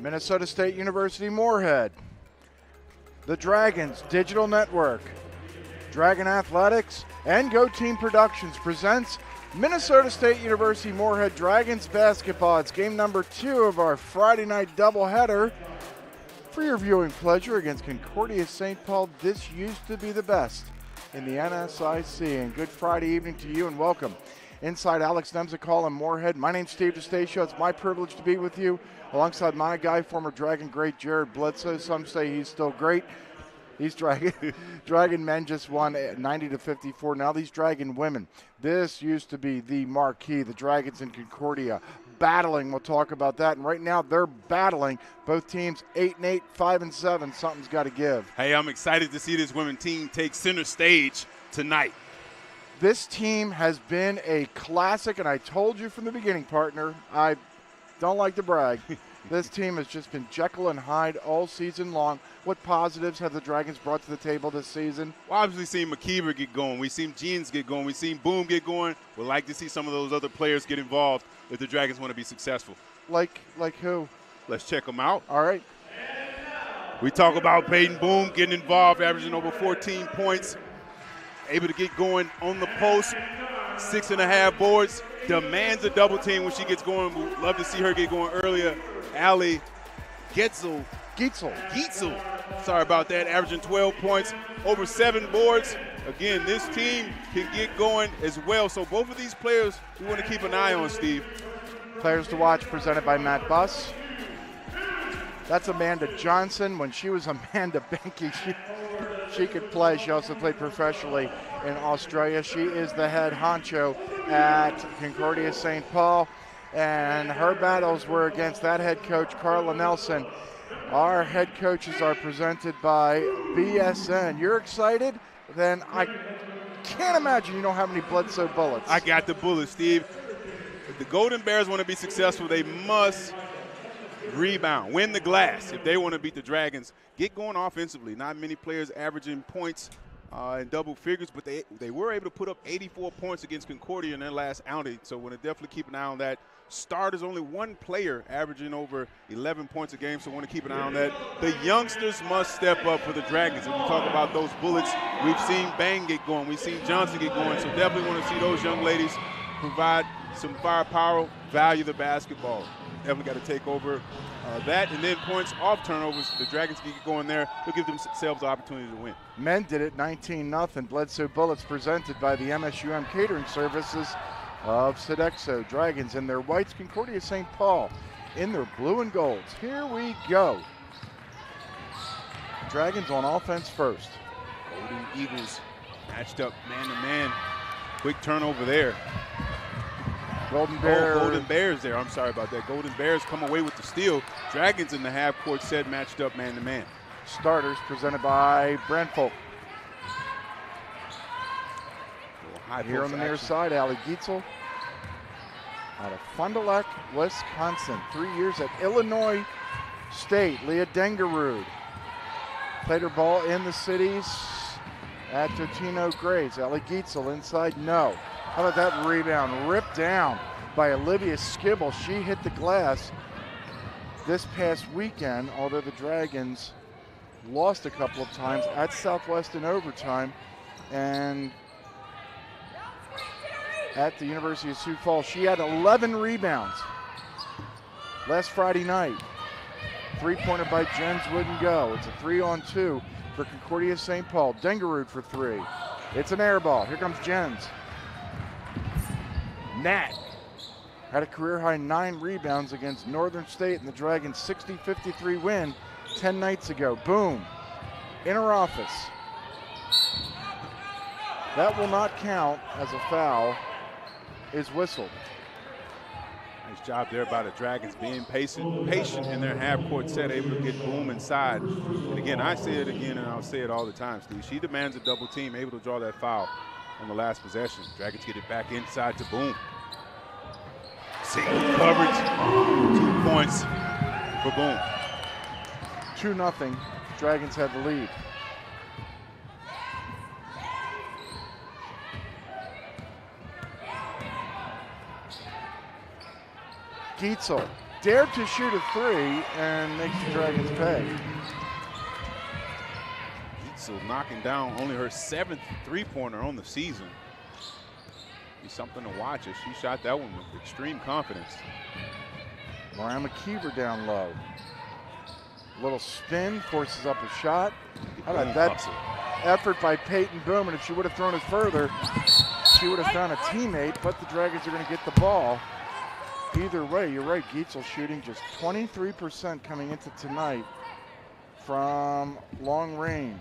Minnesota State University Moorhead, the Dragons Digital Network, Dragon Athletics, and Go Team Productions presents Minnesota State University Moorhead Dragons basketball. It's game number 2 of our Friday night doubleheader. For your viewing pleasure against Concordia St. Paul, this used to be the best in the NSIC. And good Friday evening to you and welcome. Inside Alex Nemzikal and Moorhead, my name's Steve DeStacio. It's my privilege to be with you alongside my guy, former Dragon great Jared Bledsoe. Some say he's still great. These Dragon men just won 90-54. Now these Dragon women. This used to be the marquee, the Dragons in Concordia. Battling, we'll talk about that. And right now they're battling. Both teams 8-8, 5-7. Something's got to give. Hey, I'm excited to see this women team take center stage tonight. This team has been a classic, and I told you from the beginning, partner, I don't like to brag. This team has just been Jekyll and Hyde all season long. What positives have the Dragons brought to the table this season? Well, obviously seen McKeever get going. We've seen Jeans get going. We've seen Boom get going. We'd like to see some of those other players get involved if the Dragons want to be successful. Like who? Let's check them out. All right. We talk about Peyton Boom getting involved, averaging over 14 points. Able to get going on the post, 6.5 boards, demands a double team when she gets going. We'd love to see her get going earlier. Allie Gietzel. Sorry about that, averaging 12 points, over 7 boards. Again, this team can get going as well. So both of these players we want to keep an eye on, Steve. Players to watch presented by Matt Buss. That's Amanda Johnson. When she was Amanda Benke, she could play. She also played professionally in Australia. She is the head honcho at Concordia St. Paul, and her battles were against that head coach, Carla Nelson. Our head coaches are presented by BSN. You're excited? Then I can't imagine you don't have any Bledsoe bullets. I got the bullets, Steve. If the Golden Bears want to be successful, they must rebound, win the glass if they want to beat the Dragons. Get going offensively. Not many players averaging points in double figures, but they were able to put up 84 points against Concordia in their last outing, so we're going to definitely keep an eye on that. Starters, only one player averaging over 11 points a game, so we want to keep an eye on that. The youngsters must step up for the Dragons. If we talk about those bullets, we've seen Bang get going, we've seen Johnson get going, so definitely want to see those young ladies provide some firepower, value the basketball. Definitely got to take over that, and then points off turnovers. The Dragons can get going there. They'll give themselves the opportunity to win. Men did it 19-0. Bledsoe Bullets presented by the MSUM catering services of Sodexo. Dragons in their whites, Concordia St. Paul in their blue and golds. Here we go. Dragons on offense first. Golden Eagles matched up man-to-man. Quick turnover there. Golden Bears there. I'm sorry about that. Golden Bears come away with the steal. Dragons in the half-court set matched up man-to-man. Starters presented by Brandfolk. Here on the near side, Allie Gietzel out of Fond du Lac, Wisconsin. 3 years at Illinois State. Leah Dengerud played her ball in the cities at Totino Grays. Allie Gietzel inside, no. How about that rebound? Ripped down by Olivia Skibble. She hit the glass this past weekend, although the Dragons lost a couple of times at Southwest in overtime. And at the University of Sioux Falls, she had 11 rebounds last Friday night. Three-pointer by Jens wouldn't go. It's a 3-on-2 for Concordia St. Paul. Dengerud for 3. It's an air ball. Here comes Jens. Nat had a career-high 9 rebounds against Northern State in the Dragons' 60-53 win 10 nights ago. Boom. In her office. That will not count as a foul. Is whistled. Nice job there by the Dragons being patient in their half-court set, able to get Boom inside. And again, I say it again and I'll say it all the time, Steve. She demands a double team, able to draw that foul on the last possession. Dragons get it back inside to Boom. Single coverage, 2 points for Boom. 2-0, Dragons have the lead. Gietzel dared to shoot a three and makes the Dragons pay. So knocking down only her 7th three-pointer on the season. Be something to watch as she shot that one with extreme confidence. Mariah McKeever down low. Little spin, forces up a shot. How about that effort by Peyton Boom? And if she would have thrown it further, she would have found a teammate, but the Dragons are going to get the ball. Either way, you're right, Gietzel shooting just 23% coming into tonight from long range.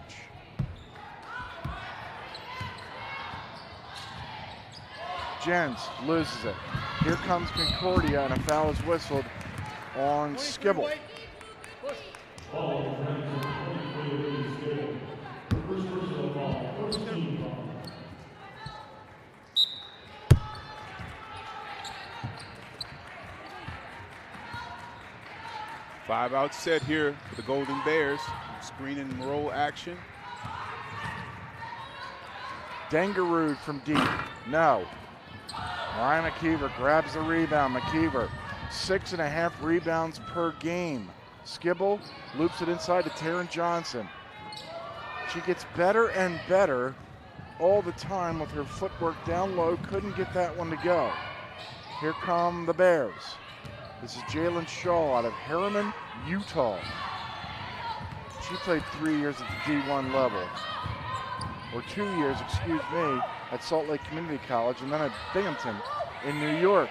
Jens loses it. Here comes Concordia, and a foul is whistled on Skibble. Five out set here for the Golden Bears. Screen and roll action. Dangerud from deep. No. Mariah McKeever grabs the rebound. McKeever, 6.5 rebounds per game. Skibble loops it inside to Taryn Johnson. She gets better and better all the time with her footwork down low. Couldn't get that one to go. Here come the Bears. This is Jalen Shaw out of Harriman, Utah. She played 3 years at the D1 level. Or 2 years, excuse me, at Salt Lake Community College and then at Binghamton in New York.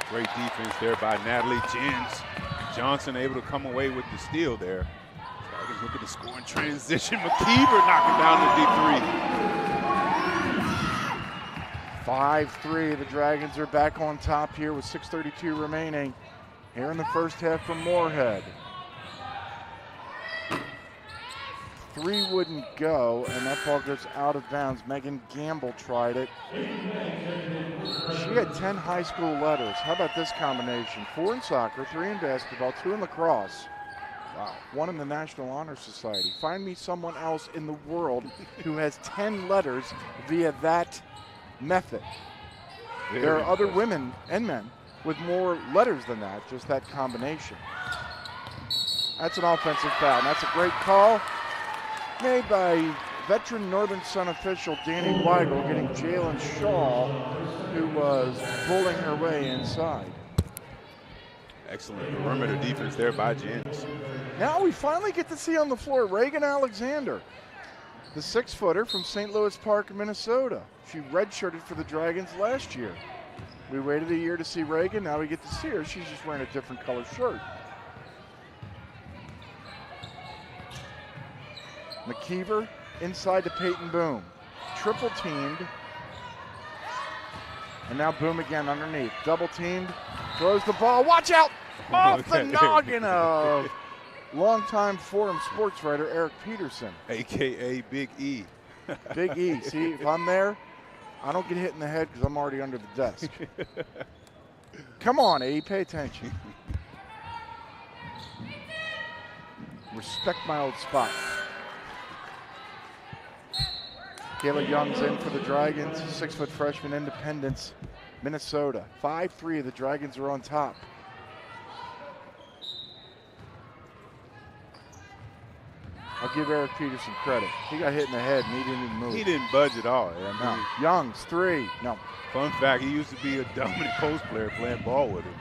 Great defense there by Natalie Jens. Johnson able to come away with the steal there. Dragons looking to score in transition. McKeever knocking down the deep three. 5-3, the Dragons are back on top here with 6:32 remaining here in the first half from Moorhead. Three wouldn't go, and that ball goes out of bounds. Megan Gamble tried it. She had 10 high school letters. How about this combination? 4 in soccer, 3 in basketball, 2 in lacrosse. Wow. 1 in the National Honor Society. Find me someone else in the world who has 10 letters via that method. There are other women and men with more letters than that, just that combination. That's an offensive foul, and that's a great call made by veteran Northern Sun official Danny Weigel, getting Jalen Shaw, who was bullying her way inside. Excellent perimeter defense there by Jens. Now we finally get to see on the floor Reagan Alexander, the 6-footer from St. Louis Park, Minnesota. She redshirted for the Dragons last year. We waited a year to see Reagan, now we get to see her. She's just wearing a different color shirt. McKeever inside to Peyton Boom. Triple teamed. And now Boom again underneath. Double teamed. Throws the ball. Watch out! Off the noggin of longtime Forum sports writer Eric Peterson. AKA Big E. Big E. See, if I'm there, I don't get hit in the head because I'm already under the desk. Come on, E. Pay attention. Respect my old spot. Kayla Young's in for the Dragons, 6-foot freshman, Independence, Minnesota. 5-3, the Dragons are on top. I'll give Eric Peterson credit. He got hit in the head and he didn't even move. He didn't budge at all. No. Young's 3. No. Fun fact, he used to be a dominant post player playing ball with him.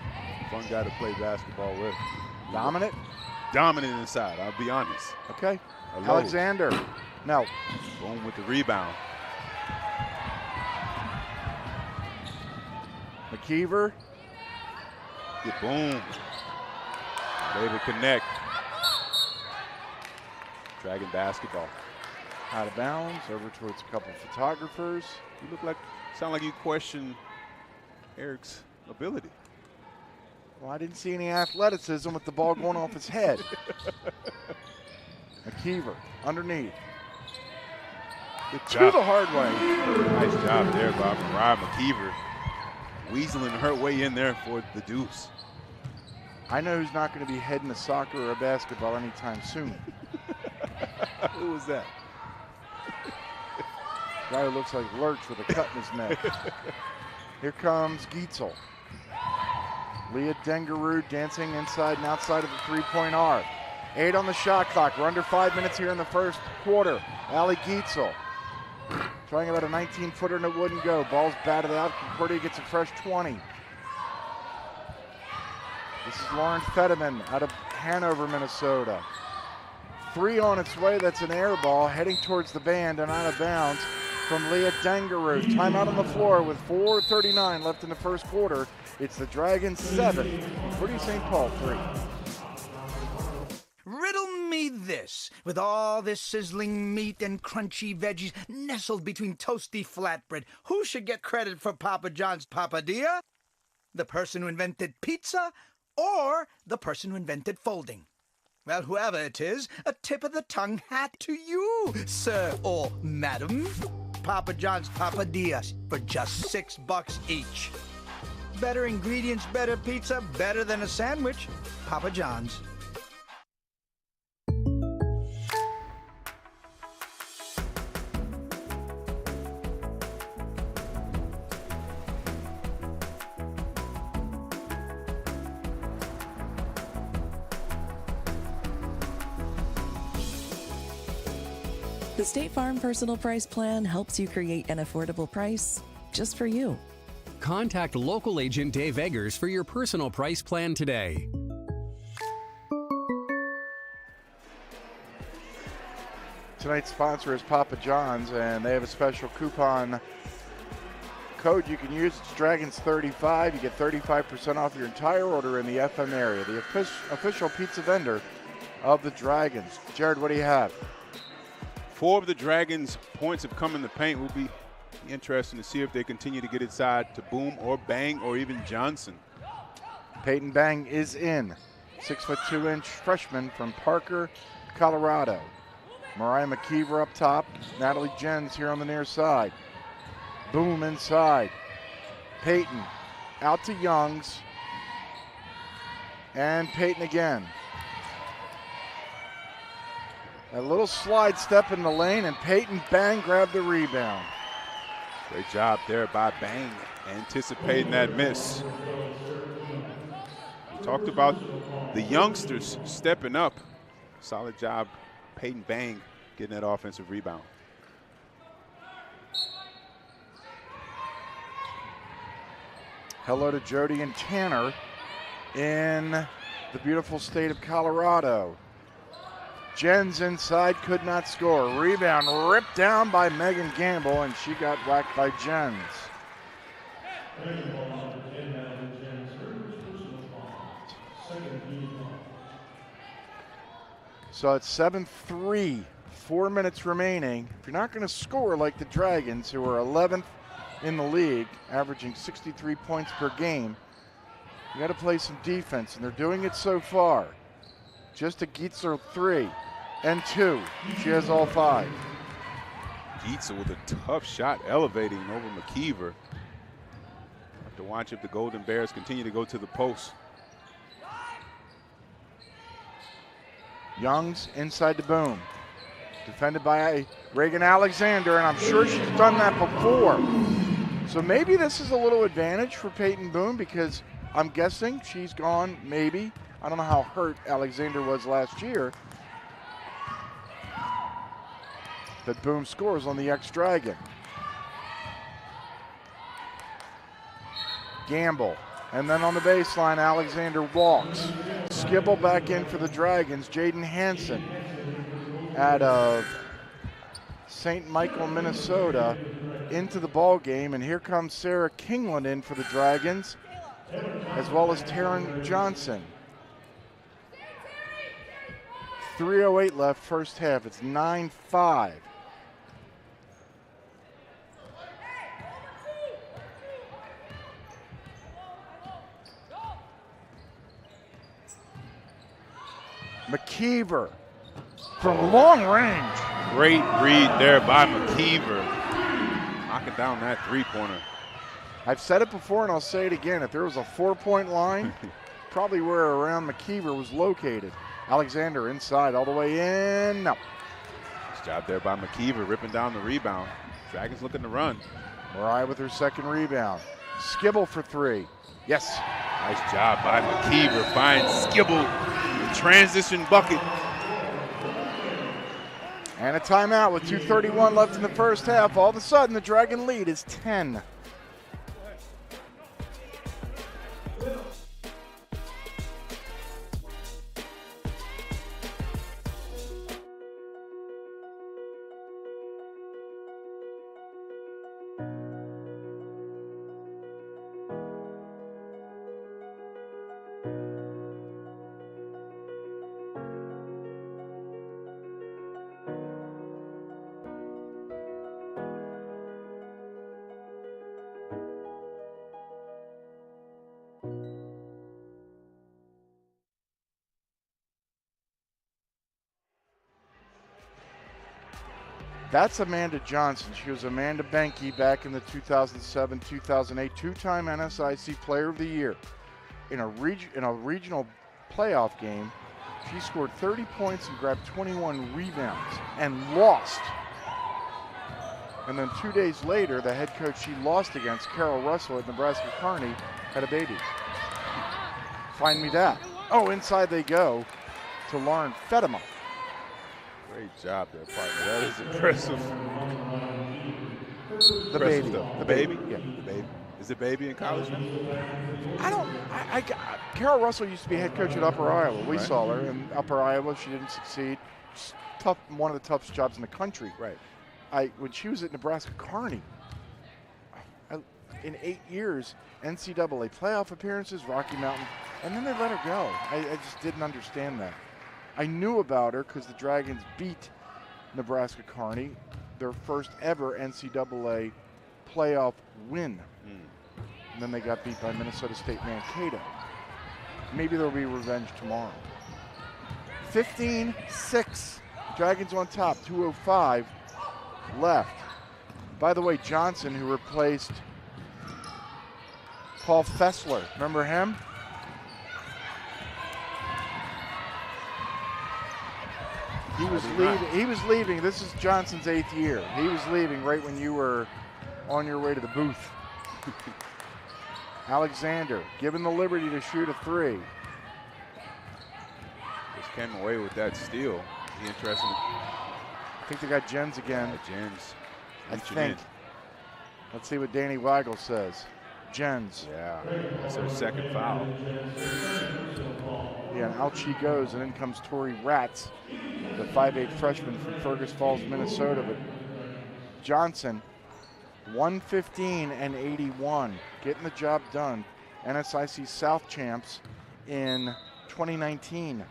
Fun guy to play basketball with. Dominant? Dominant inside, I'll be honest. Okay. Hello. Alexander. No. Boom with the rebound. McKeever. Get Boom. Able to connect. Dragon basketball. Out of bounds, over towards a couple of photographers. You sound like you question Eric's ability. Well, I didn't see any athleticism with the ball going off his head. McKeever underneath. To the hard way. Nice job there by Mariah McKeever. Weaseling her way in there for the deuce. I know who's not going to be heading to soccer or basketball anytime soon. Who was that? Guy who looks like Lurch with a cut in his neck. Here comes Gietzel. Leah Dengarud dancing inside and outside of the three-point arc. 8 on the shot clock. We're under 5 minutes here in the first quarter. Allie Gietzel trying about a 19-footer and it wouldn't go. Ball's batted out. Concordia gets a fresh 20. This is Lauren Fetterman out of Hanover, Minnesota. 3 on its way. That's an air ball heading towards the band and out of bounds from Leah Dengarud. Timeout on the floor with 4:39 left in the first quarter. It's the Dragons 7, Concordia St. Paul 3. Riddle me this, with all this sizzling meat and crunchy veggies nestled between toasty flatbread, who should get credit for Papa John's papadilla? The person who invented pizza or the person who invented folding? Well, whoever it is, a tip of the tongue hat to you, sir or madam. Papa John's papadillas for just $6 each. Better ingredients, better pizza, better than a sandwich. Papa John's. The State Farm Personal Price Plan helps you create an affordable price just for you. Contact local agent Dave Eggers for your personal price plan today. Tonight's sponsor is Papa John's, and they have a special coupon code you can use. It's Dragons35. You get 35% off your entire order in the FM area. The official pizza vendor of the Dragons. Jared, what do you have? 4 of the Dragons' points have come in the paint. Will be interesting to see if they continue to get inside to Boom or Bang or even Johnson. Peyton Bang is in. 6'2" freshman from Parker, Colorado. Mariah McKeever up top. Natalie Jens here on the near side. Boom inside. Peyton out to Youngs. And Peyton again. A little slide step in the lane, and Peyton Bang grabbed the rebound. Great job there by Bang, anticipating that miss. We talked about the youngsters stepping up. Solid job, Peyton Bang getting that offensive rebound. Hello to Jody and Tanner in the beautiful state of Colorado. Jens inside, could not score. Rebound ripped down by Megan Gamble, and she got whacked by Jens. So it's 7-3, 4 minutes remaining. If you're not going to score like the Dragons, who are 11th in the league, averaging 63 points per game, you got to play some defense, and they're doing it so far. Just a Gietzel 3 and 2. She has all 5. Gietzel with a tough shot elevating over McKeever. Have to watch if the Golden Bears continue to go to the post. Youngs inside the Boom. Defended by Reagan Alexander, and I'm sure she's done that before. So maybe this is a little advantage for Peyton Boom, because I'm guessing she's gone, maybe. I don't know how hurt Alexander was last year. But Boom scores on the ex-Dragon. Gamble. And then on the baseline, Alexander walks. Skibble back in for the Dragons. Jaden Hansen out of St. Michael, Minnesota, into the ball game. And here comes Sarah Kingland in for the Dragons, as well as Taryn Johnson. 3:08 left, first half. It's 9-5. McKeever from long range. Great read there by McKeever. Knocking down that three-pointer. I've said it before and I'll say it again. If there was a 4-point line, probably where around McKeever was located. Alexander inside all the way in. No. Nice job there by McKeever, ripping down the rebound. Dragons looking to run. Mariah with her second rebound. Skibble for three. Yes. Nice job by McKeever. Finds Skibble, the transition bucket. And a timeout with 2:31 left in the first half. All of a sudden, the Dragon lead is 10. That's Amanda Johnson. She was Amanda Benke back in the 2007-2008 two-time NSIC Player of the Year. In a regional playoff game, she scored 30 points and grabbed 21 rebounds and lost. And then 2 days later, the head coach she lost against, Carol Russell at Nebraska Kearney, had a baby. Find me that. Oh, inside they go to Lauren Fedema. Great job there, partner. That is impressive. The baby. The baby? Yeah. The baby. Is the baby in college now? Carol Russell used to be head coach at Upper Iowa. We Right. saw her in Upper Iowa. She didn't succeed. Tough, one of the toughest jobs in the country. Right. When she was at Nebraska Kearney, in 8 years, NCAA playoff appearances, Rocky Mountain, and then they let her go. I just didn't understand that. I knew about her because the Dragons beat Nebraska Kearney, their first ever NCAA playoff win. And then they got beat by Minnesota State Mankato. Maybe there'll be revenge tomorrow. 15-6. Dragons on top, 2:05 left. By the way, Johnson, who replaced Paul Fessler, remember him? He was leaving. This is Johnson's 8th year. He was leaving right when you were on your way to the booth. Alexander given the liberty to shoot a three. Just came away with that steal. Be interesting. I think they got Jens again. Jens. I think. Let's see what Danny Weigel says. Jens. Yeah, that's their second foul. Yeah, and out she goes, and in comes Tori Ratz, the 5'8" freshman from Fergus Falls, Minnesota. But Johnson, 115 and 81, getting the job done. NSIC South champs in 2019.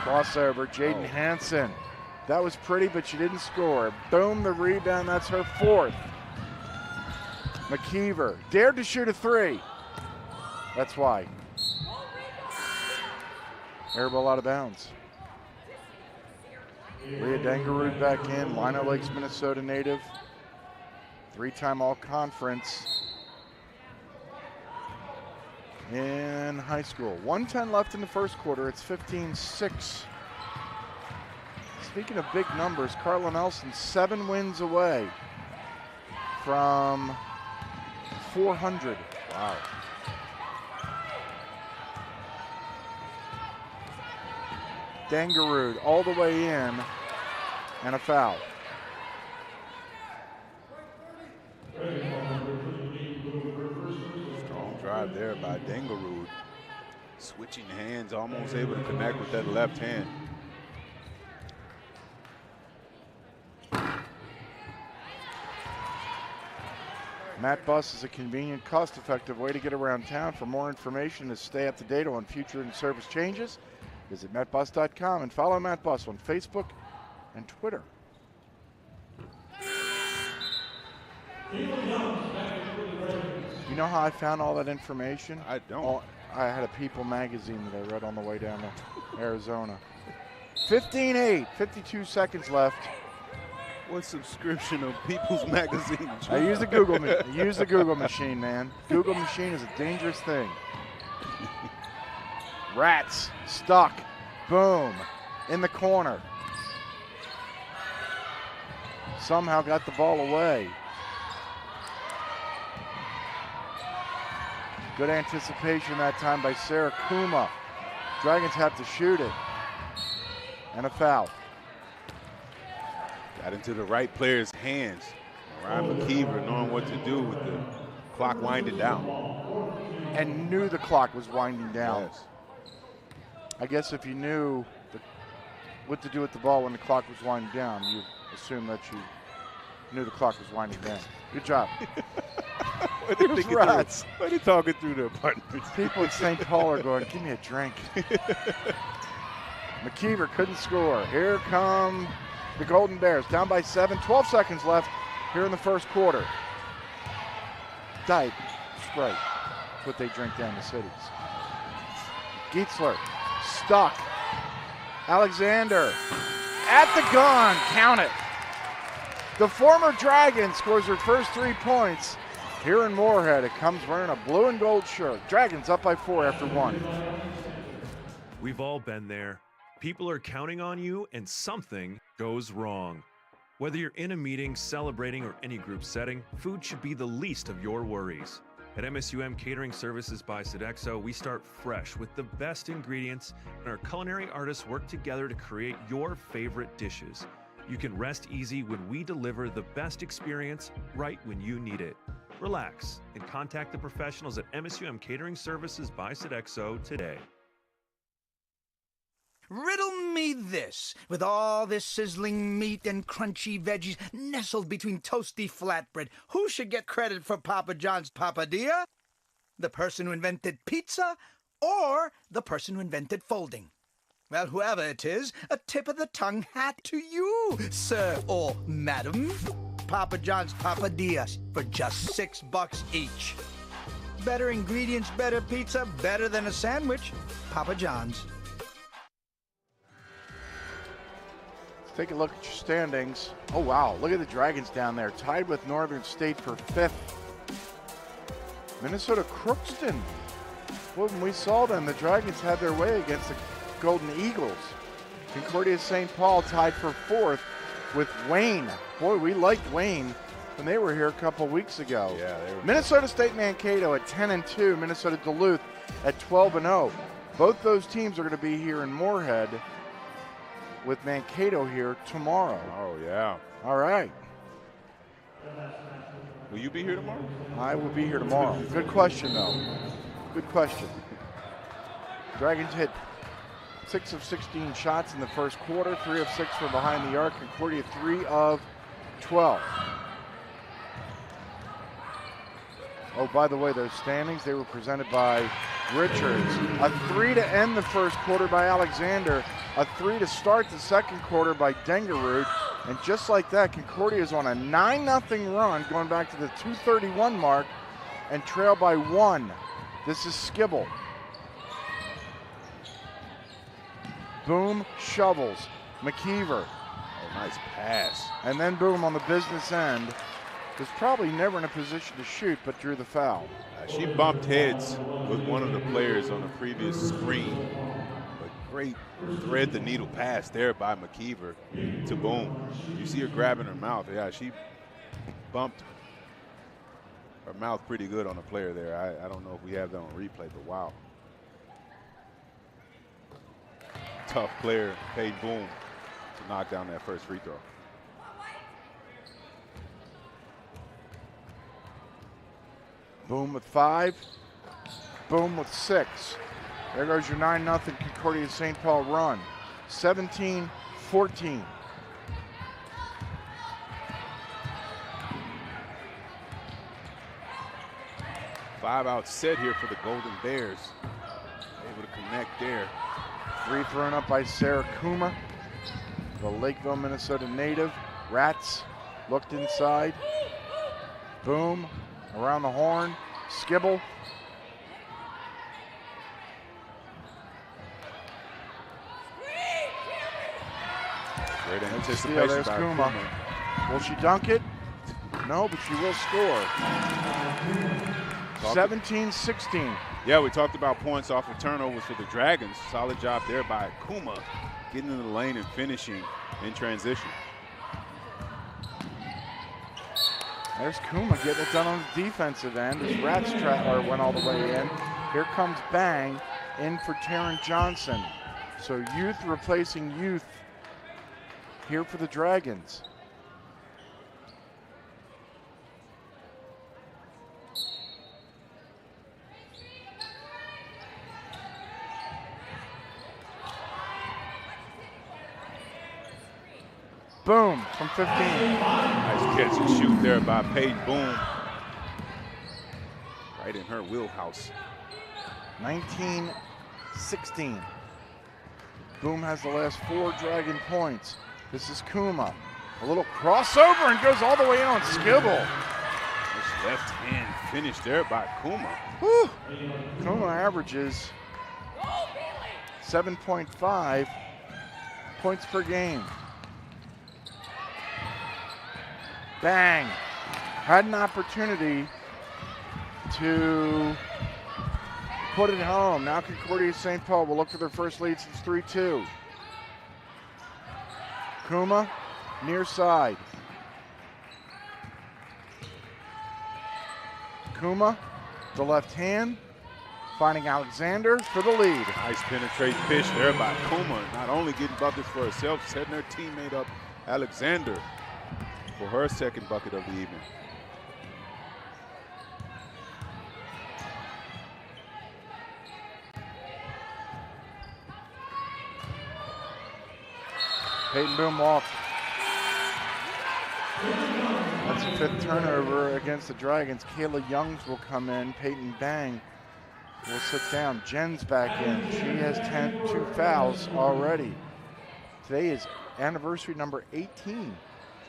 Crossover, Jaden Hansen. That was pretty, but she didn't score. Boom, the rebound, that's her 4th. McKeever dared to shoot a three. That's why. Airball out of bounds. Leah Dangarud back in, Lino Lakes, Minnesota native. 3-time All-Conference in high school. 1:10 left in the first quarter. It's 15-6. Speaking of big numbers, Carla Nelson 7 wins away from 400. Wow. Dangarud all the way in and a foul. Strong drive there by Dangarud. Switching hands, almost able to connect with that left hand. Matt Bus is a convenient, cost-effective way to get around town. For more information to stay up to date on future in-service changes, visit mattbus.com and follow Matt Bus on Facebook and Twitter. You know how I found all that information? I don't. I had a People magazine that I read on the way down to Arizona. 15-8, 52 seconds left. What subscription of People's Magazine? I use the Google machine, man. Google machine is a dangerous thing. Rats stuck. Boom. In the corner. Somehow got the ball away. Good anticipation that time by Sarah Kuma. Dragons have to shoot it. And a foul. Got into the right player's hands. Ryan McKeever knowing what to do with the clock winding down. And knew the clock was winding down. Yes. I guess if you knew what to do with the ball when the clock was winding down, you assume that you knew the clock was winding down. Good job. What are they talking through their partners? People at St. Paul are going, give me a drink. McKeever couldn't score. Here come the Golden Bears, down by 7. 12 seconds left here in the first quarter. Diet Sprite. That's what they drink down the cities. Gietzler, stuck. Alexander, at the gun, count it. The former Dragon scores her first 3 points here in Moorhead. It comes wearing a blue and gold shirt. Dragons up by 4 after 1. We've all been there. People are counting on you and something goes wrong. Whether you're in a meeting, celebrating, or any group setting, food should be the least of your worries. At MSUM Catering Services by Sodexo, we start fresh with the best ingredients, and our culinary artists work together to create your favorite dishes. You can rest easy when we deliver the best experience right when you need it. Relax and contact the professionals at MSUM Catering Services by Sodexo today. Riddle me this, with all this sizzling meat and crunchy veggies nestled between toasty flatbread, who should get credit for Papa John's papadilla? The person who invented pizza or the person who invented folding? Well, whoever it is, a tip of the tongue hat to you, sir or madam. Papa John's papadillas for just $6 each. Better ingredients, better pizza, better than a sandwich. Papa John's. Take a look at your standings. Oh, wow. Look at the Dragons down there, tied with Northern State for 5th. Minnesota Crookston. Well, when we saw them, the Dragons had their way against the Golden Eagles. Concordia St. Paul tied for 4th with Wayne. Boy, we liked Wayne when they were here a couple weeks ago. Yeah, they were. Minnesota State Mankato at 10-2. Minnesota Duluth at 12-0. Both those teams are going to be here in Moorhead, with Mankato here tomorrow. Oh, yeah. All right. Will you be here tomorrow? I will be here tomorrow. Good question, though. Good question. Dragons hit 6 of 16 shots in the first quarter, 3 of 6 from behind the arc. Concordia 3 of 12. Oh, by the way, those standings, they were presented by Richards. A 3 to end the first quarter by Alexander. A 3 to start the second quarter by Dengerud. And just like that, Concordia is on a 9-0 run going back to the 2:31 mark and trail by 1. This is Skibble. Boom, shovels. McKeever. Oh, nice pass. And then Boom on the business end. Was probably never in a position to shoot, but drew the foul. She bumped heads with one of the players on the previous screen. But great thread the needle pass there by McKeever to Boom. You see her grabbing her mouth. Yeah, she bumped her mouth pretty good on the player there. I don't know if we have that on replay, but wow. Tough player paid Boom to knock down that first free throw. Boom with 5. Boom with 6. There goes your 9-0 Concordia St. Paul run. 17-14. Five-out set here for the Golden Bears. Able to connect there. 3 thrown up by Sarah Kuma, the Lakeville, Minnesota native. Rats looked inside. Boom. Around the horn, Skibble. Great anticipation there's by Kuma. Will she dunk it? No, but she will score. 17-16. Yeah, we talked about points off of turnovers for the Dragons. Solid job there by Kuma, getting in the lane and finishing in transition. There's Kuma getting it done on the defensive end as Rats went all the way in. Here comes Bang in for Taryn Johnson. So youth replacing youth here for the Dragons. Boom from 15. Nice catch and shoot there by Peyton Boom. Right in her wheelhouse. 19-16. Boom has the last 4 Dragon points. This is Kuma. A little crossover and goes all the way in on Skibble. This left hand finish there by Kuma. Whew. Kuma averages 7.5 points per game. Bang. Had an opportunity to put it home. Now Concordia St. Paul will look for their first lead since 3-2. Kuma, near side. Kuma, the left hand, finding Alexander for the lead. Nice penetrating pitch there by Kuma. Not only getting buckets for herself, setting her teammate up, Alexander, for her second bucket of the evening. Peyton Boom walked. That's a 5th turnover against the Dragons. Kayla Youngs will come in. Peyton Bang will sit down. Jen's back in. She has 2 fouls already. Today is anniversary number 18.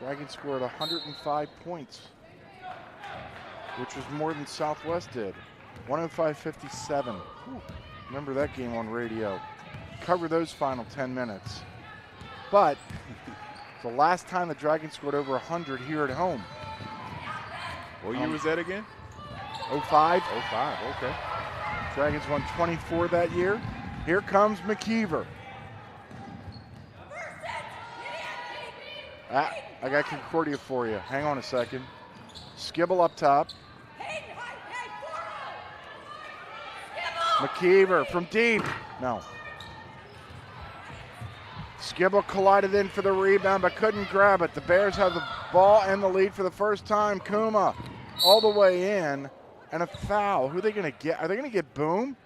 Dragons scored 105 points, which was more than Southwest did. 105-57. Remember that game on radio. Cover those final 10 minutes. But the last time the Dragons scored over 100 here at home. What year was that again? 05. 05, okay. Dragons won 24 that year. Here comes McKeever. I got Concordia for you. Hang on a second. Skibble up top. McKeever from deep. No. Skibble collided in for the rebound but couldn't grab it. The Bears have the ball and the lead for the first time. Kuma all the way in and a foul. Who are they going to get? Are they going to get Boom?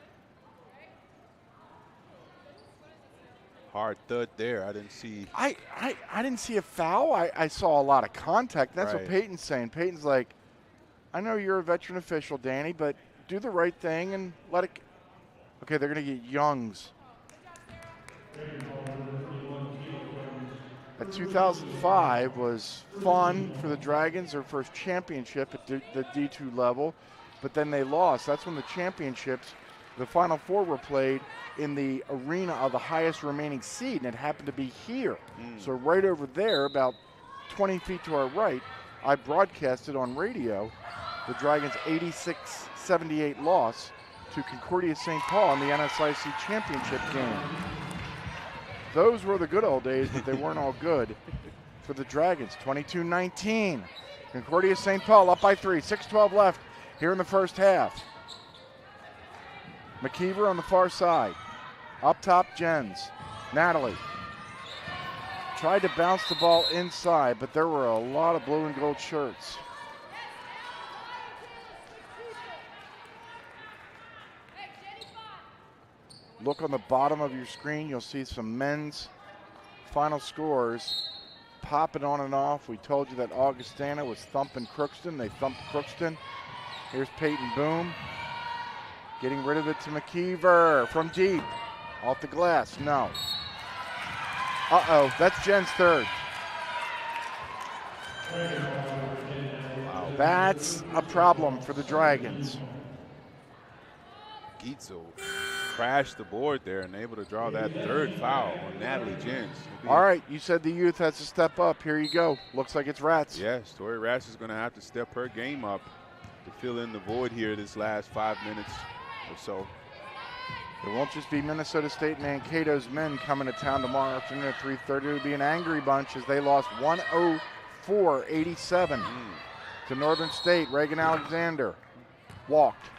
Hard thud there. I didn't see. I didn't see a foul. I saw a lot of contact. That's what Right. Peyton's saying. Peyton's like, I know you're a veteran official, Danny, but do the right thing and let it. Okay, they're going to get Youngs. But 2005 was fun for the Dragons, their first championship at the D2 level, but then they lost. That's when the championships, the Final Four, were played in the arena of the highest remaining seed, and it happened to be here. So right over there, about 20 feet to our right, I broadcasted on radio the Dragons' 86-78 loss to Concordia St. Paul in the NSIC championship game. Those were the good old days, but they weren't all good for the Dragons. 22-19. Concordia St. Paul up by 3. 6:12 left here in the first half. McKeever on the far side. Up top, Jens. Natalie. Tried to bounce the ball inside, but there were a lot of blue and gold shirts. Look on the bottom of your screen, you'll see some men's final scores popping on and off. We told you that Augustana was thumping Crookston. They thumped Crookston. Here's Peyton Boom. Getting rid of it to McKeever from deep. Off the glass, no. Uh-oh, that's Jen's third. Wow, that's a problem for the Dragons. Gitzo crashed the board there and able to draw that third foul on Natalie Jens. All right, you said the youth has to step up. Here you go. Looks like it's Rats. Yes, Tori Rats is going to have to step her game up to fill in the void here this last 5 minutes or so. It won't just be Minnesota State and Mankato's men coming to town tomorrow afternoon at 3:30. It'll be an angry bunch as they lost 104-87 to Northern State. Reagan Alexander walked.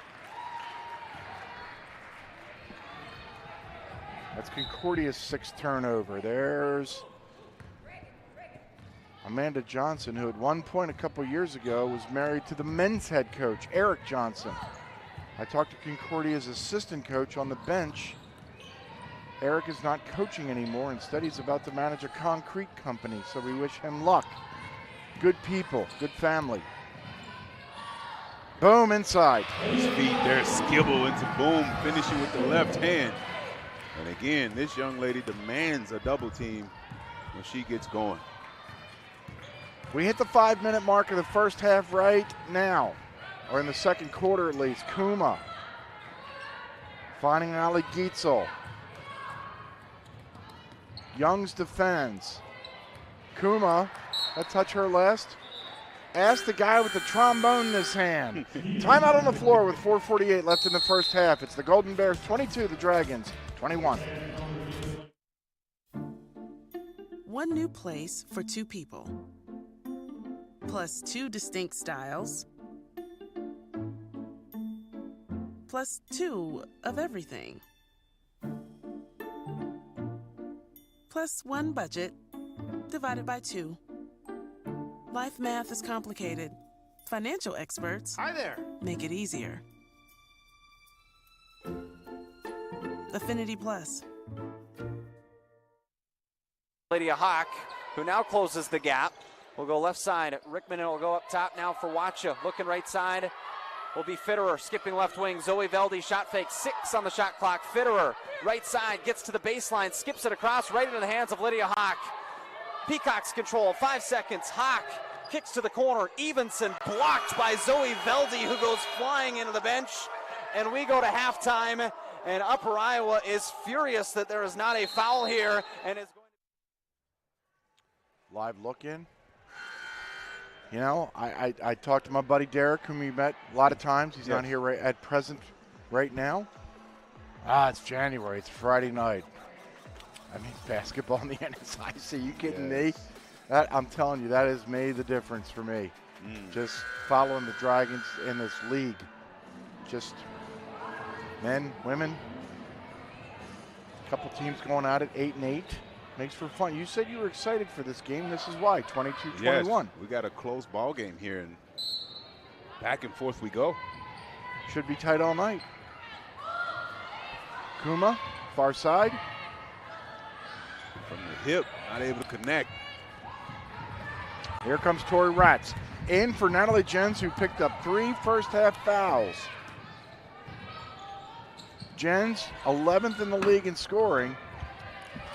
That's Concordia's 6th turnover. There's Amanda Johnson, who at one point a couple years ago was married to the men's head coach, Eric Johnson. I talked to Concordia's assistant coach on the bench. Eric is not coaching anymore. Instead, he's about to manage a concrete company, so we wish him luck. Good people, good family. Boom, inside. His feet there, Skibble into Boom, finishing with the left hand. And again, this young lady demands a double team when she gets going. We hit the 5-minute mark of the first half right now, or in the second quarter at least. Kuma finding Ali Gietzel. Youngs defends. Kuma, that touch her last. Ask the guy with the trombone in his hand. Timeout on the floor with 4:48 left in the first half. It's the Golden Bears 22, the Dragons 21. One new place for two people, plus two distinct styles, plus two of everything, plus one budget divided by two. Life math is complicated. Financial experts make it easier. Affinity Plus. Lydia Hawk, who now closes the gap, will go left side. Rickman will go up top now for Wacha. Looking right side will be Fitterer, skipping left wing. Zoe Velde, shot fake, 6 on the shot clock. Fitterer, right side, gets to the baseline, skips it across, right into the hands of Lydia Hawk. Peacock's control, 5 seconds. Hawk kicks to the corner. Evenson blocked by Zoe Velde, who goes flying into the bench. And we go to halftime, and Upper Iowa is furious that there is not a foul here, and is going to... Live look in. You know, I talked to my buddy Derek, whom we met a lot of times. He's not here right at present right now. It's January. It's Friday night. I mean, basketball in the NSIC. You kidding me? That, I'm telling you, that has made the difference for me. Just following the Dragons in this league. Just men, women. A couple teams going at it, 8-8. Makes for fun. You said you were excited for this game. This is why, 22-21. Yes, we got a close ball game here, and back and forth we go. Should be tight all night. Kuma, far side. From the hip, not able to connect. Here comes Tori Rats. In for Natalie Jens, who picked up 3 first-half fouls. Jens, 11th in the league in scoring,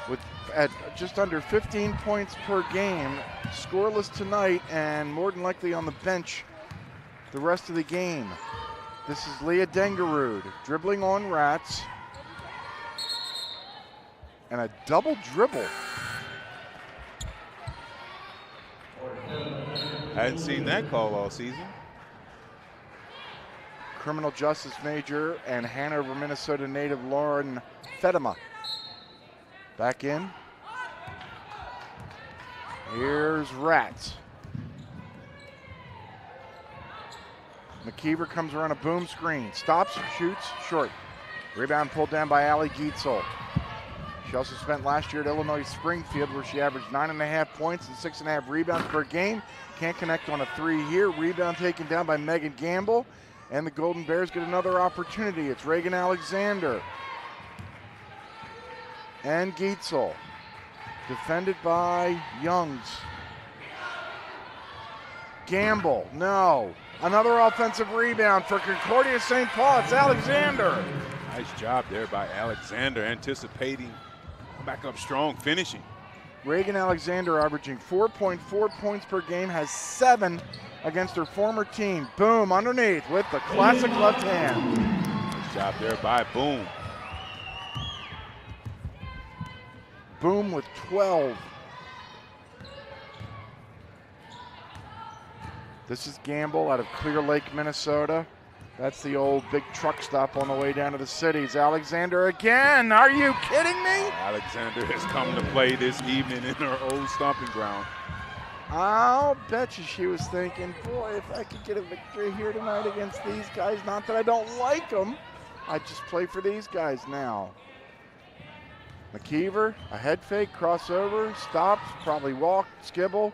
with at just under 15 points per game. Scoreless tonight, and more than likely on the bench the rest of the game. This is Leah Dengerud dribbling on Rats. And a double dribble. Hadn't seen that call all season. Criminal justice major and Hanover, Minnesota native Lauren Fedema. Back in. Here's Rats. McKeever comes around a boom screen. Stops, shoots, short. Rebound pulled down by Ali Gietzel. She also spent last year at Illinois Springfield, where she averaged 9.5 points and 6.5 rebounds per game. Can't connect on a 3 here. Rebound taken down by Megan Gamble. And the Golden Bears get another opportunity. It's Reagan Alexander. And Gietzel. Defended by Youngs. Gamble, no. Another offensive rebound for Concordia St. Paul. It's Alexander. Nice job there by Alexander, anticipating, back up strong, finishing. Reagan Alexander averaging 4.4 points per game, has 7 against her former team. Boom, underneath with the classic left hand. Nice job there by Boom. Boom with 12. This is Gamble out of Clear Lake, Minnesota. That's the old big truck stop on the way down to the cities. Alexander again. Are you kidding me? Alexander has come to play this evening in her old stomping ground. I'll bet you she was thinking, boy, if I could get a victory here tonight against these guys, not that I don't like them, I just play for these guys now. McKeever, a head fake, crossover, stops, probably walk, skibble,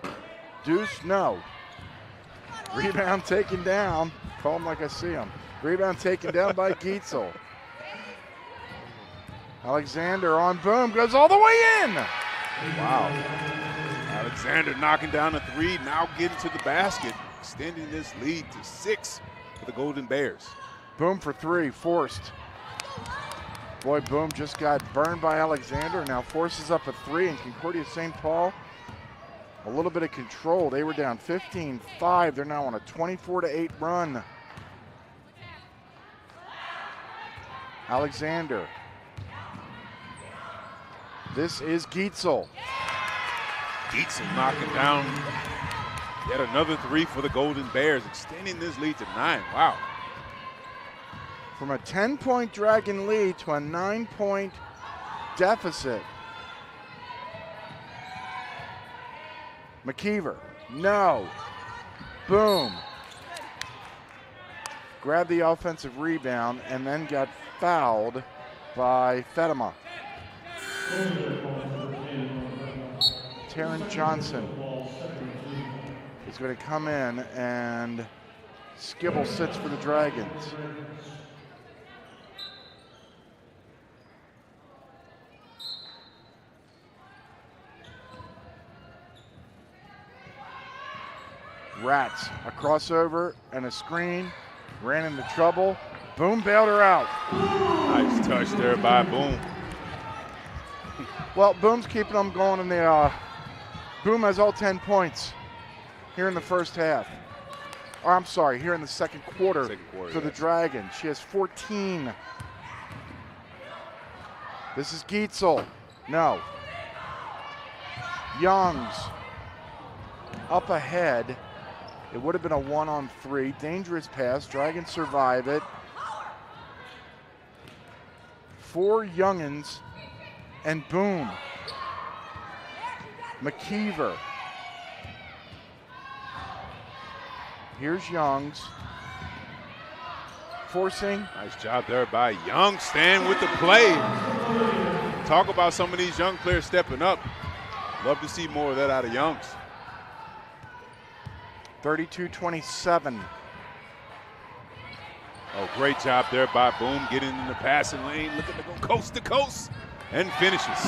deuce, no. Rebound taken down. Call him like I see him. Rebound taken down by Gietzel. Alexander on Boom, goes all the way in. Wow. Alexander knocking down a three, now getting to the basket, extending this lead to 6 for the Golden Bears. Boom for 3, forced. Boy, Boom just got burned by Alexander, now forces up a 3, and Concordia St. Paul, a little bit of control. They were down 15-5. They're now on a 24-8 run. Alexander. This is Gietzel. Gietzel knocking down yet another 3 for the Golden Bears, extending this lead to 9. Wow. From a 10-point Dragon lead to a 9-point deficit. McKeever, no. Boom. Grabbed the offensive rebound and then got fouled by Fedema. Taryn Johnson is going to come in, and Skibble sits for the Dragons. Rats, a crossover and a screen, ran into trouble. Boom bailed her out. Nice touch there by Boom. Well, Boom's keeping them going in the, Boom has all 10 points here in the first half. Or I'm sorry, here in the second quarter for the Dragons. She has 14. This is Gietzel, no. Youngs, up ahead. It would have been a 1-on-3, dangerous pass, Dragons survive it. 4 youngins and Boom. McKeever. Here's Youngs. Forcing. Nice job there by Young, staying with the play. Talk about some of these young players stepping up. Love to see more of that out of Youngs. 32-27. Oh, great job there by Boom, getting in the passing lane, looking to go coast to coast, and finishes.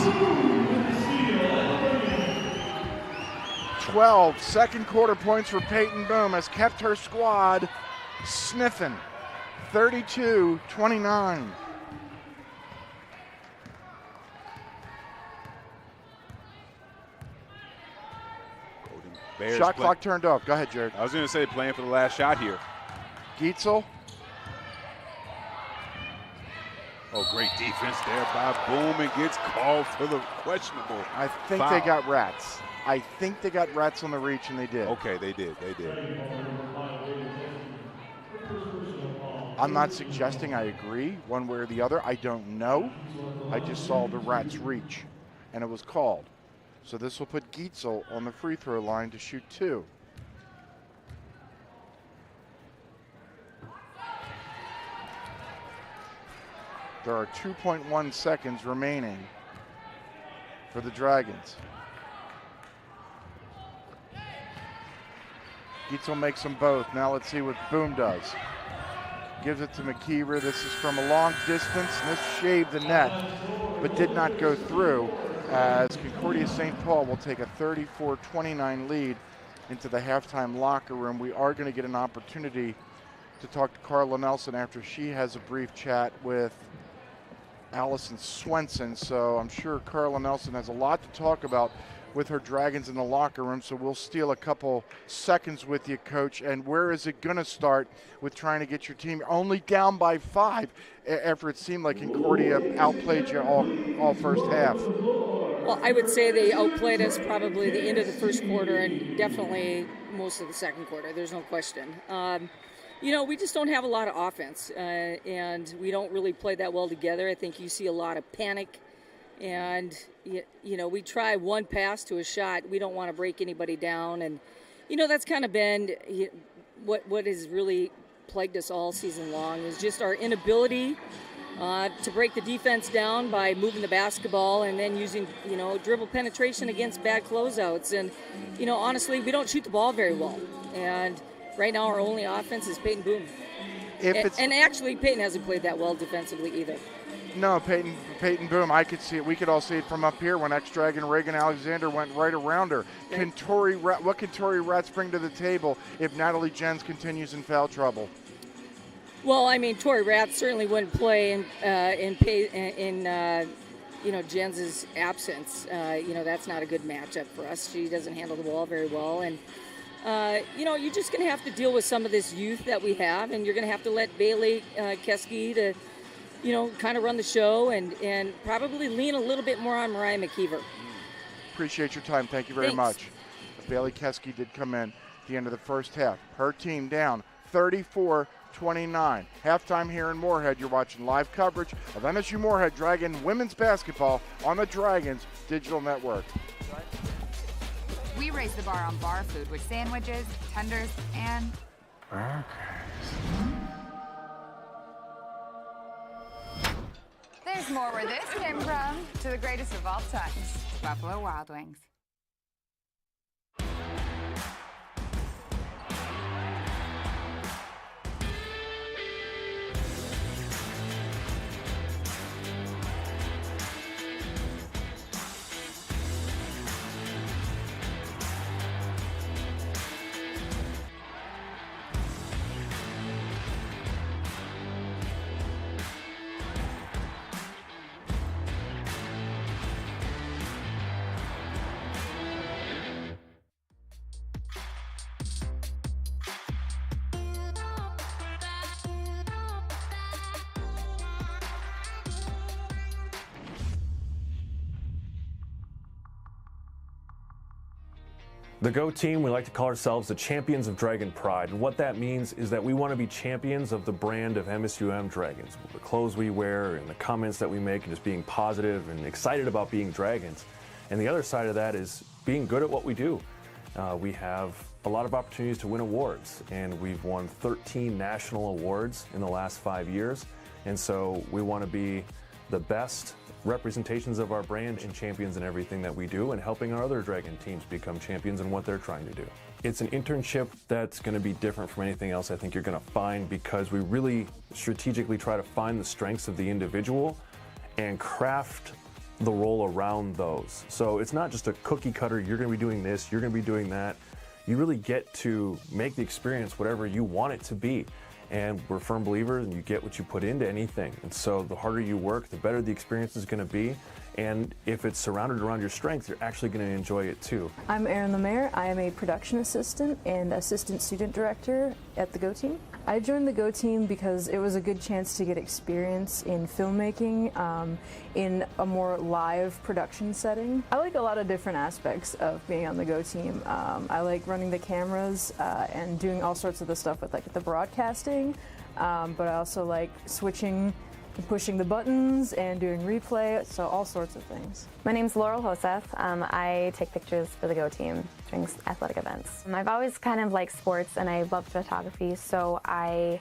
12 second quarter points for Peyton Boom has kept her squad sniffing. 32-29. Bears shot clock turned off. Go ahead, Jared. I was going to say playing for the last shot here. Gietzel. Oh, great defense there by Boom, and gets called for the questionable I think foul. they got rats. I think they got rats on the reach, and they did. Okay, they did. They did. I'm not suggesting I agree one way or the other. I don't know. I just saw the rats reach, and it was called. So this will put Gietzel on the free throw line to shoot 2. There are 2.1 seconds remaining for the Dragons. Gietzel makes them both. Now let's see what Boom does. Gives it to McKeever. This is from a long distance, and this shaved the net, but did not go through, as Concordia St. Paul will take a 34-29 lead into the halftime locker room. We are going to get an opportunity to talk to Carla Nelson after she has a brief chat with Allison Swenson. So I'm sure Carla Nelson has a lot to talk about with her Dragons in the locker room. So we'll steal a couple seconds with you, Coach. And where is it going to start with trying to get your team only down by 5 after it seemed like Concordia outplayed you all first half? Well, I would say they outplayed us probably the end of the first quarter and definitely most of the second quarter. There's no question. We just don't have a lot of offense, and we don't really play that well together. I think you see a lot of panic, and, we try one pass to a shot. We don't want to break anybody down, and, that's kind of been what has really plagued us all season long is just our inability to break the defense down by moving the basketball and then using, dribble penetration against bad closeouts. And, honestly, we don't shoot the ball very well. And right now our only offense is Peyton Boone. And actually, Peyton hasn't played that well defensively either. No, Peyton Boone, I could see it. We could all see it from up here when ex-Dragon Reagan Alexander went right around her. What can Tori Ratz bring to the table if Natalie Jens continues in foul trouble? Well, I mean, Tori Ratz certainly wouldn't play in Jens's absence. That's not a good matchup for us. She doesn't handle the ball very well. And, you're just going to have to deal with some of this youth that we have, and you're going to have to let Bailey Keski to, kind of run the show and probably lean a little bit more on Mariah McKeever. Appreciate your time. Thank you very much. Bailey Keski did come in at the end of the first half. Her team down 34-29. Halftime here in Moorhead. You're watching live coverage of MSU Moorhead Dragon women's basketball on the Dragons Digital Network. We raise the bar on bar food with sandwiches, tenders, and burgers. There's more where this came from. To the greatest of all times, Buffalo Wild Wings. The Go team, we like to call ourselves the champions of Dragon Pride. And what that means is that we want to be champions of the brand of MSUM Dragons. The clothes we wear and the comments that we make and just being positive and excited about being Dragons. And the other side of that is being good at what we do. We have a lot of opportunities to win awards, and we've won 13 national awards in the last 5 years. And so we want to be the best representations of our brand and champions in everything that we do, and helping our other Dragon teams become champions in what they're trying to do. It's an internship that's going to be different from anything else I think you're going to find, because we really strategically try to find the strengths of the individual and craft the role around those. So it's not just a cookie cutter, you're going to be doing this, you're going to be doing that. You really get to make the experience whatever you want it to be. And we're firm believers, and you get what you put into anything. And so the harder you work, the better the experience is going to be. And if it's surrounded around your strengths, you're actually going to enjoy it too. I'm Erin Lemaire. I am a production assistant and assistant student director at the Go team. I joined the Go team because it was a good chance to get experience in filmmaking in a more live production setting. I like a lot of different aspects of being on the Go team. I like running the cameras and doing all sorts of the stuff with like the broadcasting, but I also like switching, pushing the buttons and doing replay, so all sorts of things. My name's Laurel Hoseth. I take pictures for the Go team during athletic events. I've always kind of liked sports, and I love photography, so I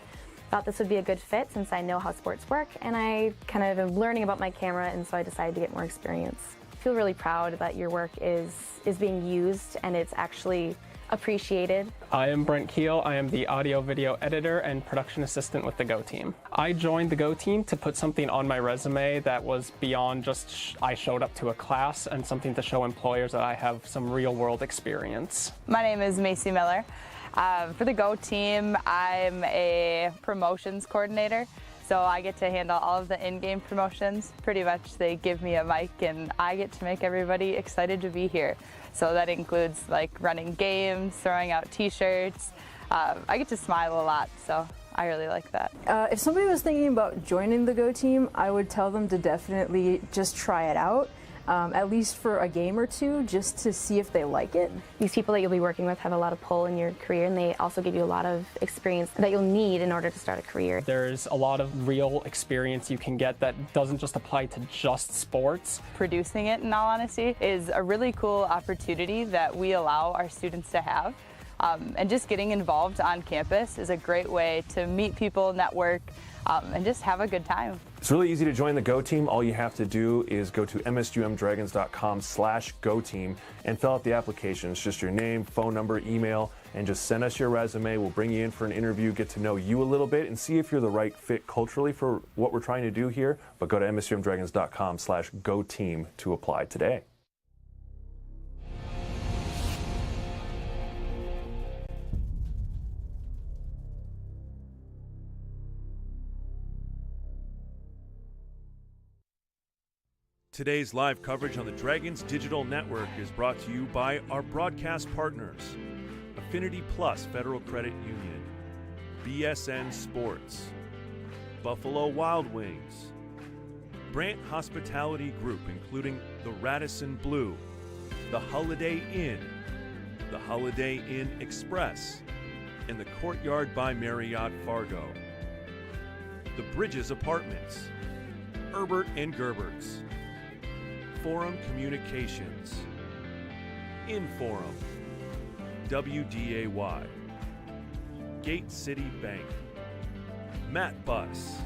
thought this would be a good fit since I know how sports work, and I kind of am learning about my camera, and so I decided to get more experience. I feel really proud that your work is being used and it's actually appreciated. I am Brent Keel. I am the audio video editor and production assistant with the Go team. I joined the Go team to put something on my resume that was beyond just I showed up to a class, and something to show employers that I have some real world experience. My name is Macy Miller. For the Go team, I'm a promotions coordinator. So I get to handle all of the in-game promotions. Pretty much they give me a mic and I get to make everybody excited to be here. So that includes like running games, throwing out t-shirts. I get to smile a lot, so I really like that. If somebody was thinking about joining the Go team, I would tell them to definitely just try it out. at least for a game or two, just to see if they like it. These people that you'll be working with have a lot of pull in your career, and they also give you a lot of experience that you'll need in order to start a career. There's a lot of real experience you can get that doesn't just apply to just sports. Producing it, in all honesty, is a really cool opportunity that we allow our students to have. And just getting involved on campus is a great way to meet people, network, and just have a good time. It's really easy to join the Go Team. All you have to do is go to msumdragons.com/Go Team and fill out the application. It's just your name, phone number, email, and just send us your resume. We'll bring you in for an interview, get to know you a little bit, and see if you're the right fit culturally for what we're trying to do here. But go to msumdragons.com/Go Team to apply today. Today's live coverage on the Dragons Digital Network is brought to you by our broadcast partners, Affinity Plus Federal Credit Union, BSN Sports, Buffalo Wild Wings, Brant Hospitality Group, including the Radisson Blue, the Holiday Inn, the Holiday Inn Express, and the Courtyard by Marriott Fargo, the Bridges Apartments, Herbert and Gerberts, Forum Communications, Inforum, WDAY, Gate City Bank, Matt Bus,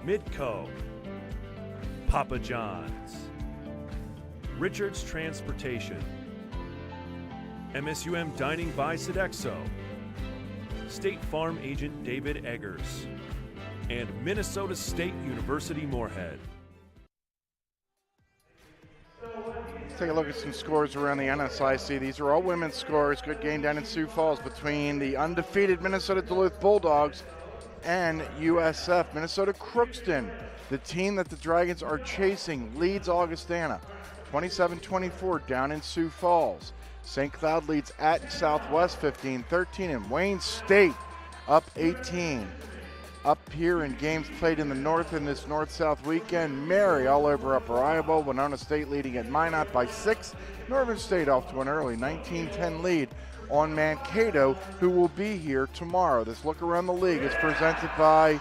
Midco, Papa John's, Richards Transportation, MSUM Dining by Sodexo, State Farm Agent David Eggers, and Minnesota State University Moorhead. Let's take a look at some scores around the NSIC. These are all women's scores. Good game down in Sioux Falls between the undefeated Minnesota Duluth Bulldogs and USF. Minnesota Crookston, the team that the Dragons are chasing, leads Augustana 27-24 down in Sioux Falls. St. Cloud leads at Southwest 15-13, and Wayne State up 18. Up here in games played in the north in this north-south weekend, Mary all over Upper Iowa. Winona State leading at Minot by 6. Northern State off to an early 19-10 lead on Mankato, who will be here tomorrow. This look around the league is presented by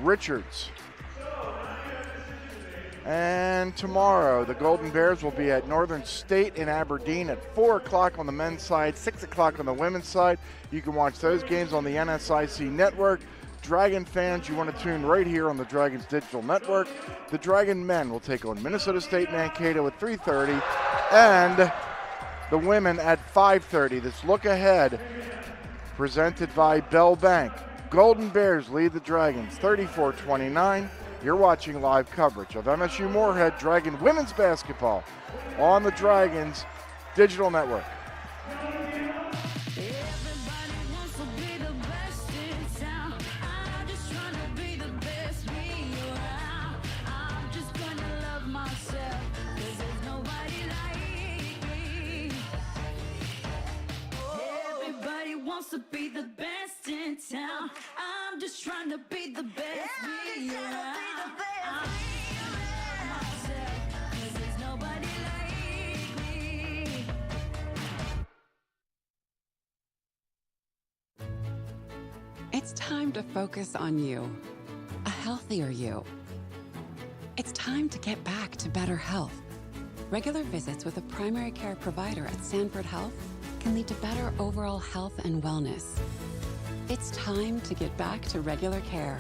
Richards. And tomorrow, the Golden Bears will be at Northern State in Aberdeen at 4 o'clock on the men's side, 6 o'clock on the women's side. You can watch those games on the NSIC network. Dragon fans, you want to tune right here on the Dragons Digital Network. The Dragon men will take on Minnesota State Mankato at 3:30 and the women at 5:30. This look ahead presented by Bell Bank. Golden Bears lead the Dragons 34-29. You're watching live coverage of MSU Moorhead Dragon women's basketball on the Dragons Digital Network. To be the best in town. I'm just trying to be the best. It's time to focus on you, a healthier you. It's time to get back to better health. Regular visits with a primary care provider at Sanford Health can lead to better overall health and wellness. It's time to get back to regular care.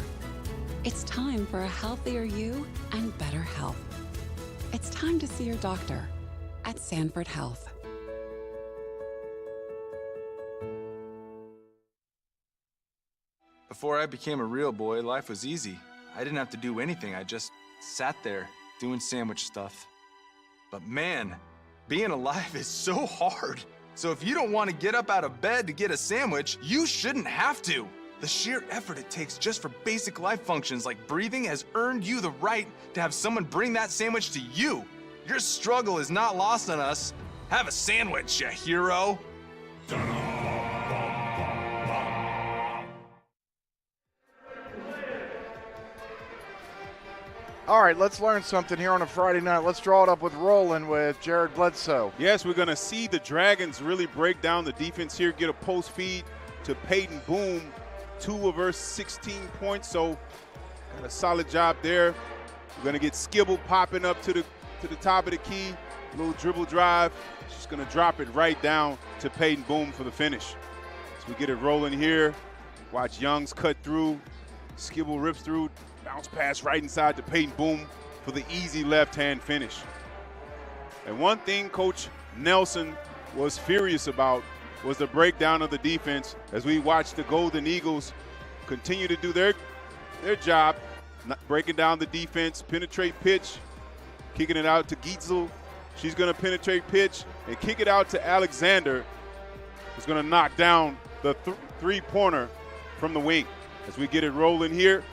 It's time for a healthier you and better health. It's time to see your doctor at Sanford Health. Before I became a real boy, life was easy. I didn't have to do anything. I just sat there doing sandwich stuff. But man, being alive is so hard. So if you don't want to get up out of bed to get a sandwich, you shouldn't have to. The sheer effort it takes just for basic life functions like breathing has earned you the right to have someone bring that sandwich to you. Your struggle is not lost on us. Have a sandwich, you hero. All right, let's learn something here on a Friday night. Let's draw it up with Roland with Jared Bledsoe. Yes, we're going to see the Dragons really break down the defense here, get a post feed to Peyton Boom, 2 of her 16 points. So got a solid job there. We're going to get Skibble popping up to the top of the key, little dribble drive. She's going to drop it right down to Peyton Boom for the finish. So we get it rolling here. Watch Youngs cut through. Skibble rips through. Bounce pass right inside to Peyton Boom for the easy left-hand finish. And one thing Coach Nelson was furious about was the breakdown of the defense as we watched the Golden Eagles continue to do their job, breaking down the defense, penetrate pitch, kicking it out to Gietzel. She's going to penetrate pitch and kick it out to Alexander, who's going to knock down the three-pointer from the wing. As we get it rolling here.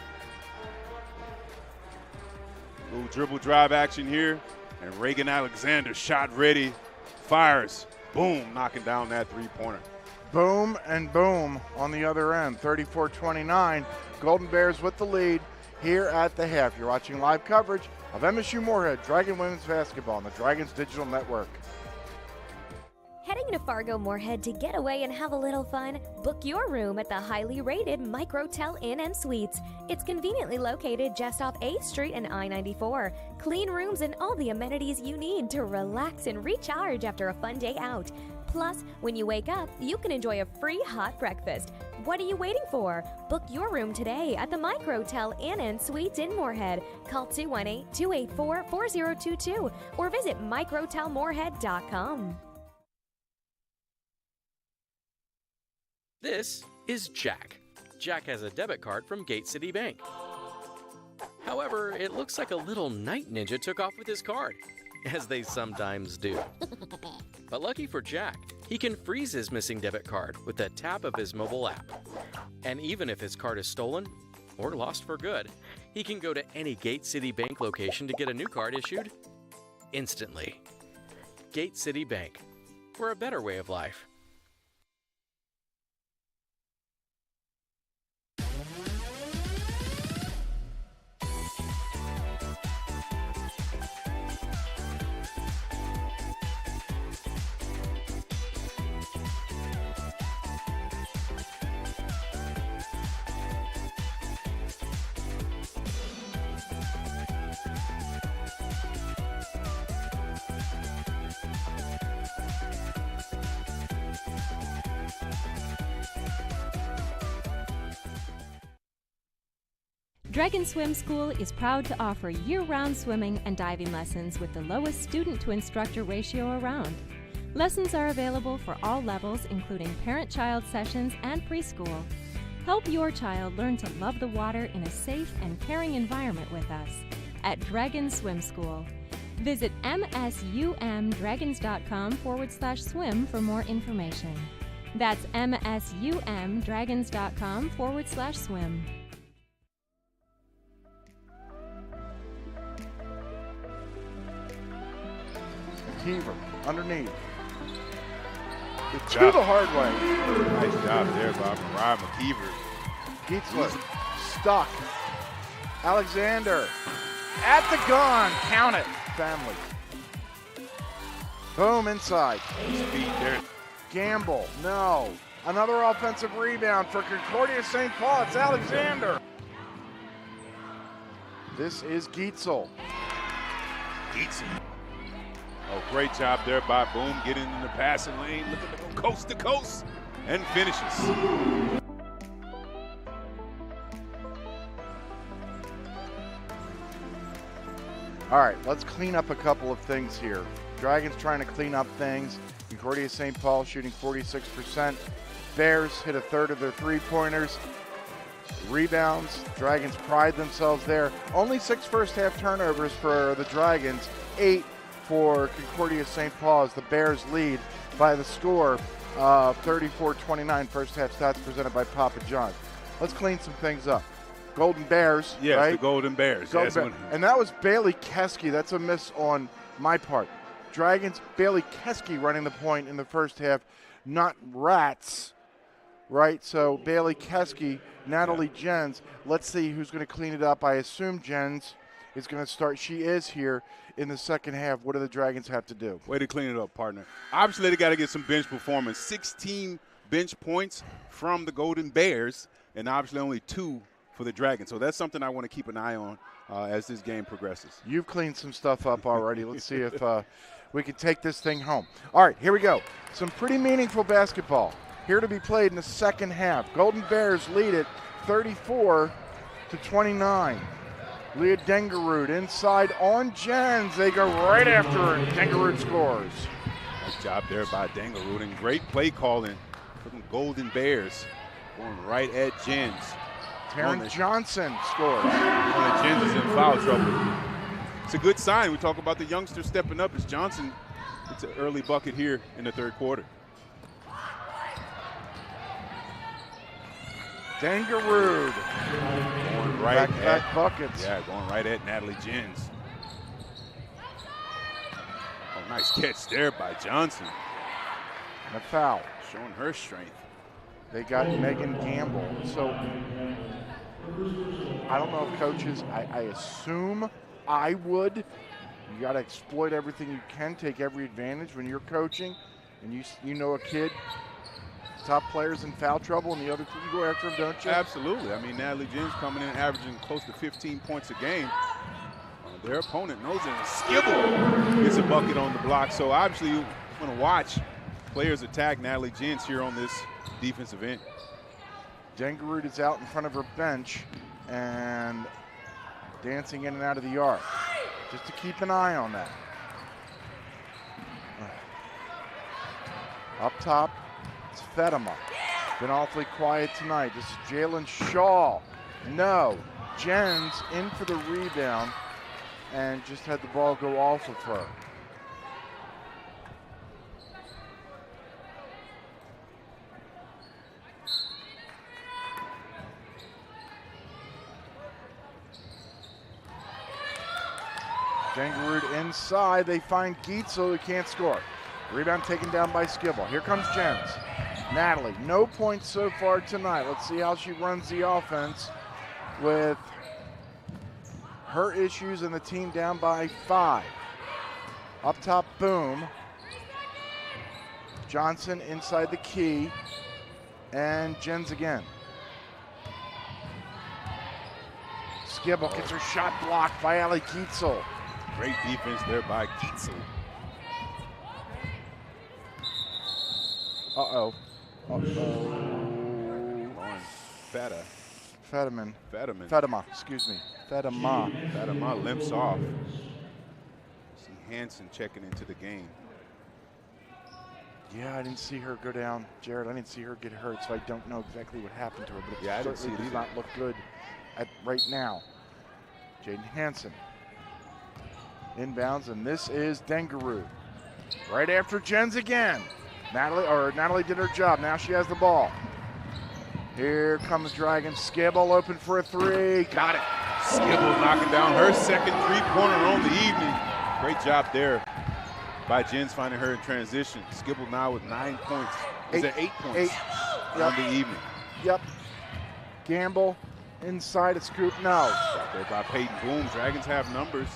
Little dribble drive action here. And Reagan Alexander, shot ready, fires. Boom, knocking down that three-pointer. Boom and boom on the other end. 34-29. Golden Bears with the lead here at the half. You're watching live coverage of MSU Moorhead Dragon Women's Basketball on the Dragons Digital Network. Heading to Fargo Moorhead to get away and have a little fun? Book your room at the highly rated Microtel Inn and Suites. It's conveniently located just off 8th Street and I-94. Clean rooms and all the amenities you need to relax and recharge after a fun day out. Plus, when you wake up, you can enjoy a free hot breakfast. What are you waiting for? Book your room today at the Microtel Inn and Suites in Moorhead. Call 218-284-4022 or visit microtelmoorhead.com. This is Jack. Jack has a debit card from Gate City Bank. However, it looks like a little night ninja took off with his card, as they sometimes do. But lucky for Jack, he can freeze his missing debit card with a tap of his mobile app. And even if his card is stolen or lost for good, he can go to any Gate City Bank location to get a new card issued instantly. Gate City Bank, for a better way of life. Dragon Swim School is proud to offer year-round swimming and diving lessons with the lowest student-to-instructor ratio around. Lessons are available for all levels, including parent-child sessions and preschool. Help your child learn to love the water in a safe and caring environment with us at Dragon Swim School. Visit msumdragons.com/swim for more information. That's msumdragons.com/swim. McKeever underneath. Good To job. the hard way. Nice job there by Mariah McKeever. Gietzel stuck. Alexander at the gun. Count it. Family. Boom inside. Speed there. Gamble. No. Another offensive rebound for Concordia St. Paul. It's Alexander. This is Gietzel. Gietzel. Oh, great job there by Boom, getting in the passing lane, looking to go coast to coast, and finishes. All right, let's clean up a couple of things here. Dragons trying to clean up things. Concordia St. Paul shooting 46%. Bears hit a third of their three-pointers. Rebounds, Dragons pride themselves there. Only 6 first-half turnovers for the Dragons, 8 for Concordia St. Paul as the Bears lead by the score of 34-29. First-half stats presented by Papa John. Let's clean some things up. Golden Bears, yes, right? The Golden Bears. And that was Bailey Keski. That's a miss on my part. Dragons, Bailey Keski running the point in the first half, not Rats, right? So Bailey Keski, Natalie Jens. Let's see who's going to clean it up. I assume Jens is going to start. She is here in the second half. What do the Dragons have to do? Way to clean it up, partner. Obviously, they got to get some bench performance. 16 bench points from the Golden Bears, and obviously only 2 for the Dragons. So that's something I want to keep an eye on as this game progresses. You've cleaned some stuff up already. Let's see if we can take this thing home. All right, here we go. Some pretty meaningful basketball here to be played in the second half. Golden Bears lead it 34-29. Leah Dengerud inside on Jens. They go right after her. Dengerud scores. Nice job there by Dengerud, and great play calling for the Golden Bears. Going right at Jens. Taryn Johnson scores. One of Jens is in foul trouble. It's a good sign. We talk about the youngsters stepping up as Johnson gets an early bucket here in the third quarter. Dengerud. Going right back buckets. Yeah, going right at Natalie Jens. Oh, nice catch there by Johnson. And a foul. Showing her strength. They got Megan Gamble. So I don't know if coaches, I assume I would. You got to exploit everything you can, take every advantage when you're coaching, and you know a kid, top players in foul trouble, and the other two, you go after them, don't you? Absolutely. I mean, Natalie Jens coming in averaging close to 15 points a game. Their opponent knows it. Skibble gets a bucket on the block. So obviously you want to watch players attack Natalie Jens here on this defensive end. Dengerud is out in front of her bench and dancing in and out of the arc. Just to keep an eye on that. Up top, it's Fatima. Been awfully quiet tonight. This is Jalen Shaw. No. Jens in for the rebound and just had the ball go off of her. Dengerud inside. They find Gietzel, who can't score. Rebound taken down by Skibble. Here comes Jens. Natalie, no points so far tonight. Let's see how she runs the offense with her issues and the team down by 5. Up top, Boom. Johnson inside the key. And Jens again. Skibble gets her shot blocked by Ali Gietzel. Great defense there by Gietzel. Uh-oh. On Fatima, excuse me. Fatima limps off. See Hansen checking into the game. Yeah, I didn't see her go down. Jared, I didn't see her get hurt, so I don't know exactly what happened to her, but yeah, it certainly does not look good right now. Jaden Hansen inbounds, and this is Dengerud. Right after Jens again. Natalie did her job. Now she has the ball. Here come the Dragons. Skibble open for a 3. Got it. Skibble knocking down her second three-pointer on the evening. Great job there by Jens finding her in transition. Skibble now with 9 points. Is it 8 points on the evening? Yep. Gamble inside a scoop. No. Shot there by Peyton Boom. Dragons have numbers.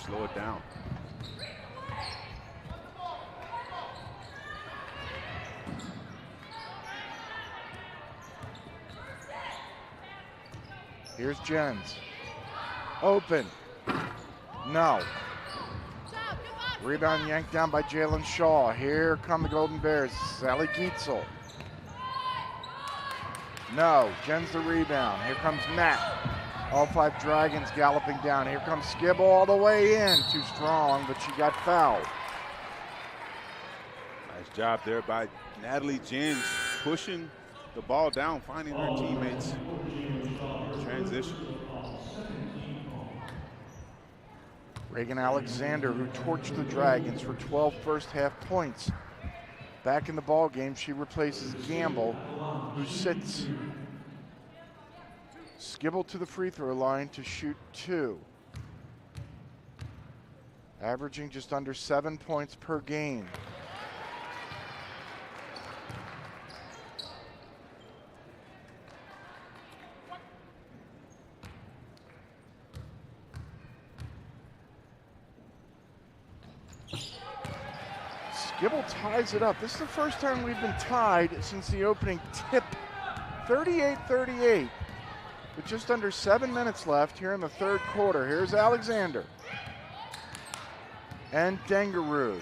Slow it down. Here's Jens. Open. No. Rebound yanked down by Jalen Shaw. Here come the Golden Bears. Sally Gietzel. No. Jens the rebound. Here comes Nat. All 5 Dragons galloping down. Here comes Skibble all the way in. Too strong, but she got fouled. Nice job there by Natalie Jens, pushing the ball down, finding her teammates. Transition. Reagan Alexander, who torched the Dragons for 12 first half points. Back in the ball game, she replaces Gamble, who sits. Skibble to the free throw line to shoot 2. Averaging just under 7 points per game. Skibble ties it up. This is the first time we've been tied since the opening tip. 38-38 with just under 7 minutes left here in the third quarter. Here's Alexander and Dengerud.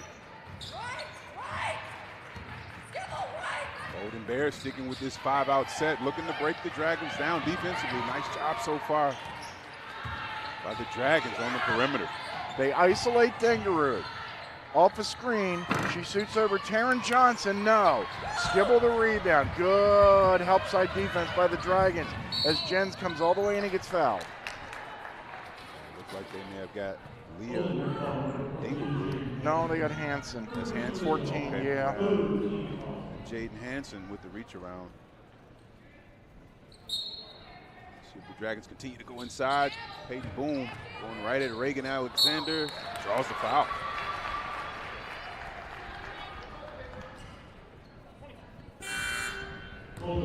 Golden Bears sticking with this 5-out set, looking to break the Dragons down defensively. Nice job so far by the Dragons on the perimeter. They isolate Dengerud. Off a screen, she shoots over Taryn Johnson, no. Skibble the rebound, good help side defense by the Dragons as Jens comes all the way in and gets fouled. Looks like they may have got Leah Dengerud. No, they got Hansen. That's Hansen? 14, Okay. yeah. Jaden Hansen with the reach around. See if the Dragons continue to go inside. Peyton Boom going right at Reagan Alexander, draws the foul. Well,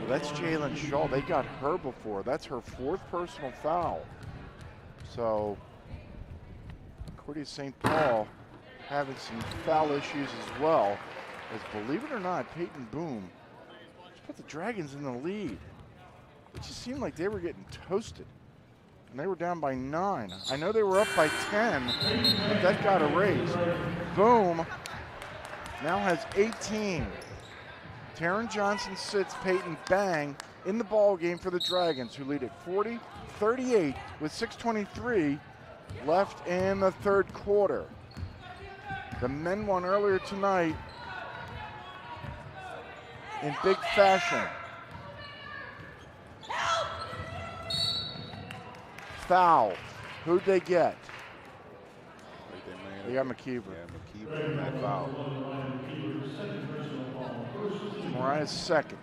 that's Jalen Shaw. They got her before. That's her 4th personal foul. So, Concordia St. Paul having some foul issues as well. As believe it or not, Peyton Boom just put the Dragons in the lead. It just seemed like they were getting toasted. And they were down by 9. I know they were up by 10, but that got erased. Boom now has 18. Taryn Johnson sits Peyton Bang in the ball game for the Dragons, who lead at 40-38 with 6:23 left in the third quarter. The men won earlier tonight in big fashion. Foul. Who'd they get? They got McKeever. Yeah, McKeever in that foul. Mariah's second.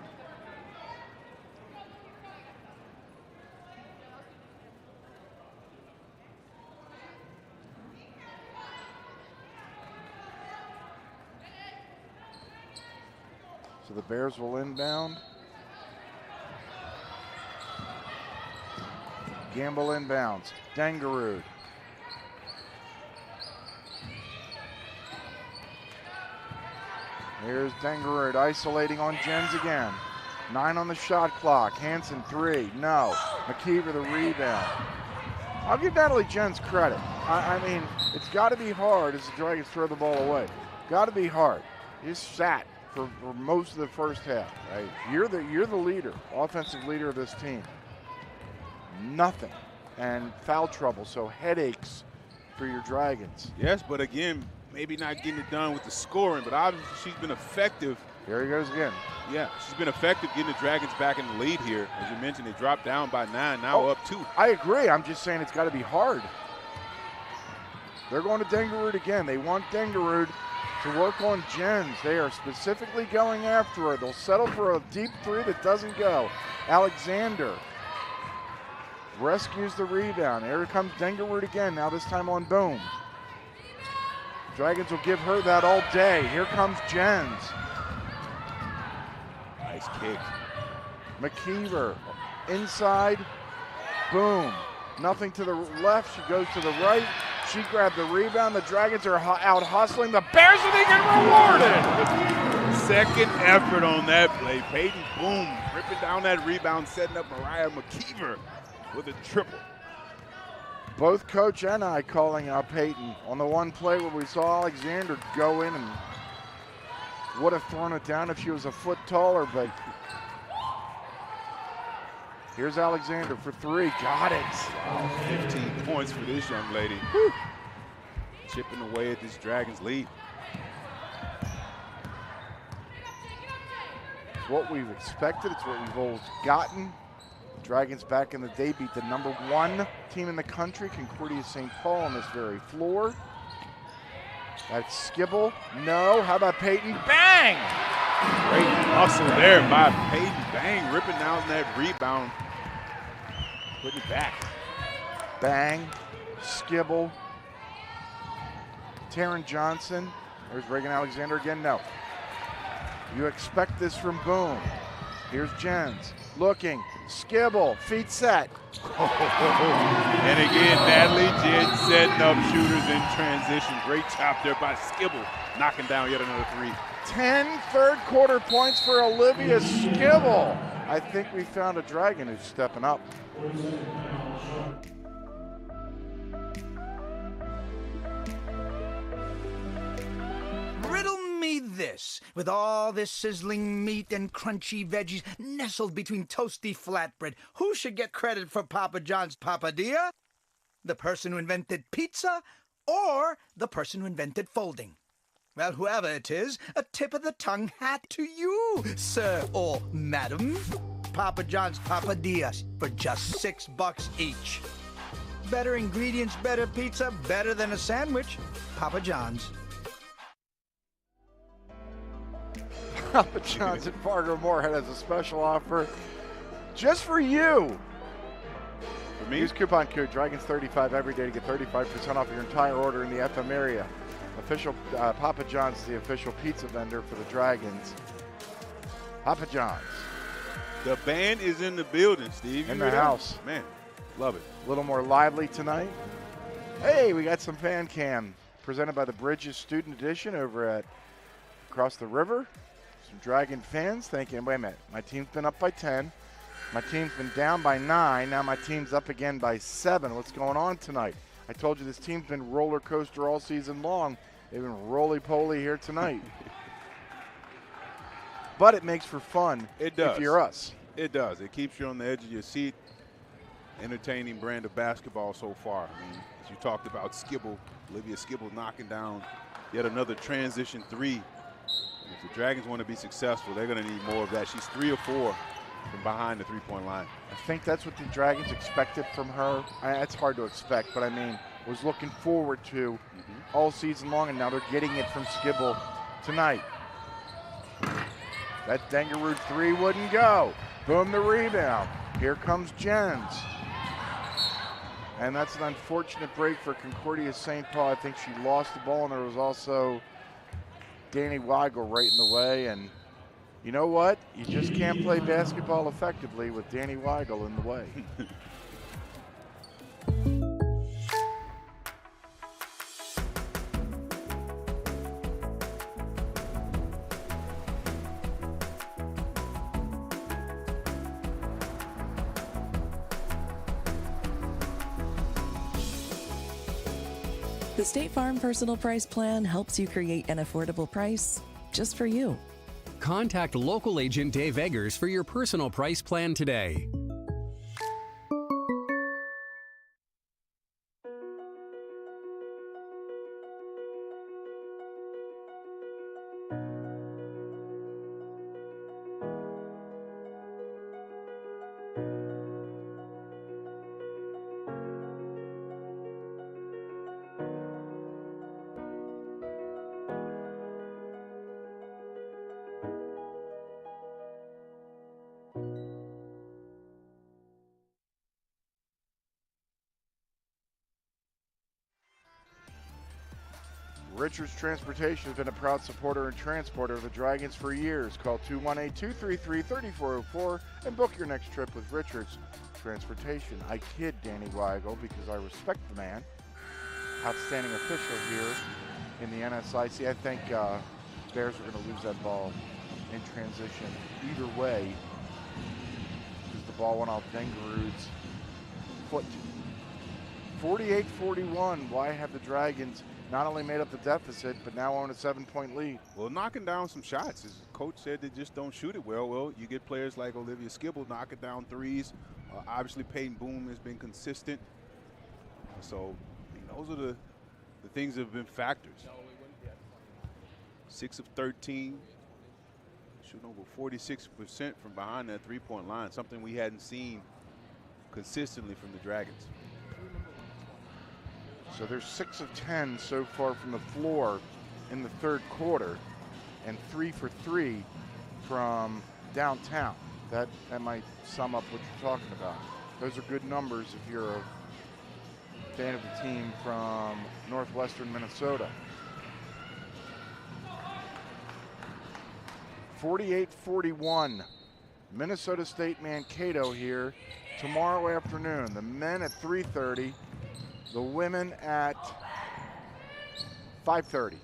So the Bears will inbound. Gamble inbounds. Dengerud. Here's Dengerud isolating on Jens again. 9 on the shot clock. Hansen 3. No. McKeever the rebound. I'll give Natalie Jens credit. I mean, it's got to be hard as the Dragons throw the ball away. Got to be hard. You sat for most of the first half. Right? You're the leader, offensive leader of this team. Nothing. And foul trouble, so headaches for your Dragons. Yes, but again, maybe not getting it done with the scoring, but obviously she's been effective. Here he goes again. Yeah, she's been effective getting the Dragons back in the lead here. As you mentioned, they dropped down by 9, now up 2. I agree. I'm just saying it's got to be hard. They're going to Dengerud again. They want Dengerud to work on Jens. They are specifically going after her. They'll settle for a deep 3 that doesn't go. Alexander rescues the rebound. Here comes Dengerud again, now this time on Boom. Dragons will give her that all day. Here comes Jens. Nice kick. McKeever inside. Boom. Nothing to the left. She goes to the right. She grabbed the rebound. The Dragons are out hustling. The Bears, and they get rewarded. Second effort on that play. Peyton Boom ripping down that rebound, setting up Mariah McKeever with a triple. Both Coach and I calling out Peyton on the one play where we saw Alexander go in and would have thrown it down if she was a foot taller, but here's Alexander for 3. Got it. Wow, 15 points for this young lady. Whew. Chipping away at this Dragons lead. It's what we've expected. It's what we've always gotten. Dragons back in the day beat the #1 team in the country, Concordia St. Paul, on this very floor. That's Skibble. No. How about Peyton? Bang! Great hustle there by Peyton Bang, ripping down that rebound. Putting it back. Bang. Skibble. Taryn Johnson. There's Reagan Alexander again. No. You expect this from Boom. Here's Jens. Looking. Skibble, feet set. And again, Natalie Jed setting up shooters in transition. Great job there by Skibble, knocking down yet another 3. 10 third quarter points for Olivia Skibble. I think we found a Dragon who's stepping up. Riddle me this. With all this sizzling meat and crunchy veggies nestled between toasty flatbread, who should get credit for Papa John's papadilla? The person who invented pizza or the person who invented folding? Well, whoever it is, a tip of the tongue hat to you, sir or madam. Papa John's papadillas for just $6 each. Better ingredients, better pizza, better than a sandwich. Papa John's. Papa John's at Fargo Moorhead has a special offer just for you. For me? Use coupon code Dragons35 every day to get 35% off your entire order in the FM area. Official Papa John's is the official pizza vendor for the Dragons. Papa John's. The band is in the building, Steve. In the house. Man, love it. A little more lively tonight. Hey, we got some fan cam presented by the Bridges Student Edition over at across the river. Some Dragon fans thinking, wait a minute, my team's been up by 10. My team's been down by 9. Now my team's up again by 7. What's going on tonight? I told you this team's been roller coaster all season long. They've been roly-poly here tonight. But it makes for fun. It does. If you're us. It does. It keeps you on the edge of your seat. Entertaining brand of basketball so far. I mean, as you talked about Skibble, Olivia Skibble knocking down yet another transition 3. If the Dragons want to be successful, they're going to need more of that. She's 3 or 4 from behind the three-point line. I think that's what the Dragons expected from her. It's hard to expect, but I mean, was looking forward to all season long, and now they're getting it from Skibble tonight. That Dangaroo 3 wouldn't go. Boom, the rebound. Here comes Jens. And that's an unfortunate break for Concordia St. Paul. I think she lost the ball, and there was also Danny Weigel right in the way. And you know what? You just can't play basketball effectively with Danny Weigel in the way. The State Farm Personal Price Plan helps you create an affordable price just for you. Contact local agent Dave Eggers for your personal price plan today. Richards Transportation has been a proud supporter and transporter of the Dragons for years. Call 218-233-3404 and book your next trip with Richards Transportation. I kid Danny Weigel because I respect the man. Outstanding official here in the NSIC. I think Bears are going to lose that ball in transition either way because the ball went off Dengarud's foot. 48-41. Why have the Dragons not only made up the deficit, but now own a 7-point lead? Well, knocking down some shots. As the coach said, they just don't shoot it well. Well, you get players like Olivia Skibble knocking down threes. Obviously, Peyton Boom has been consistent. So, those are the things that have been factors. 6 of 13, shooting over 46% from behind that three-point line, something we hadn't seen consistently from the Dragons. So they're 6 of 10 so far from the floor in the third quarter, and 3 for 3 from downtown. That might sum up what you're talking about. Those are good numbers if you're a fan of the team from northwestern Minnesota. 48-41. Minnesota State Mankato here tomorrow afternoon. The men at 3:30, the women at 5:30.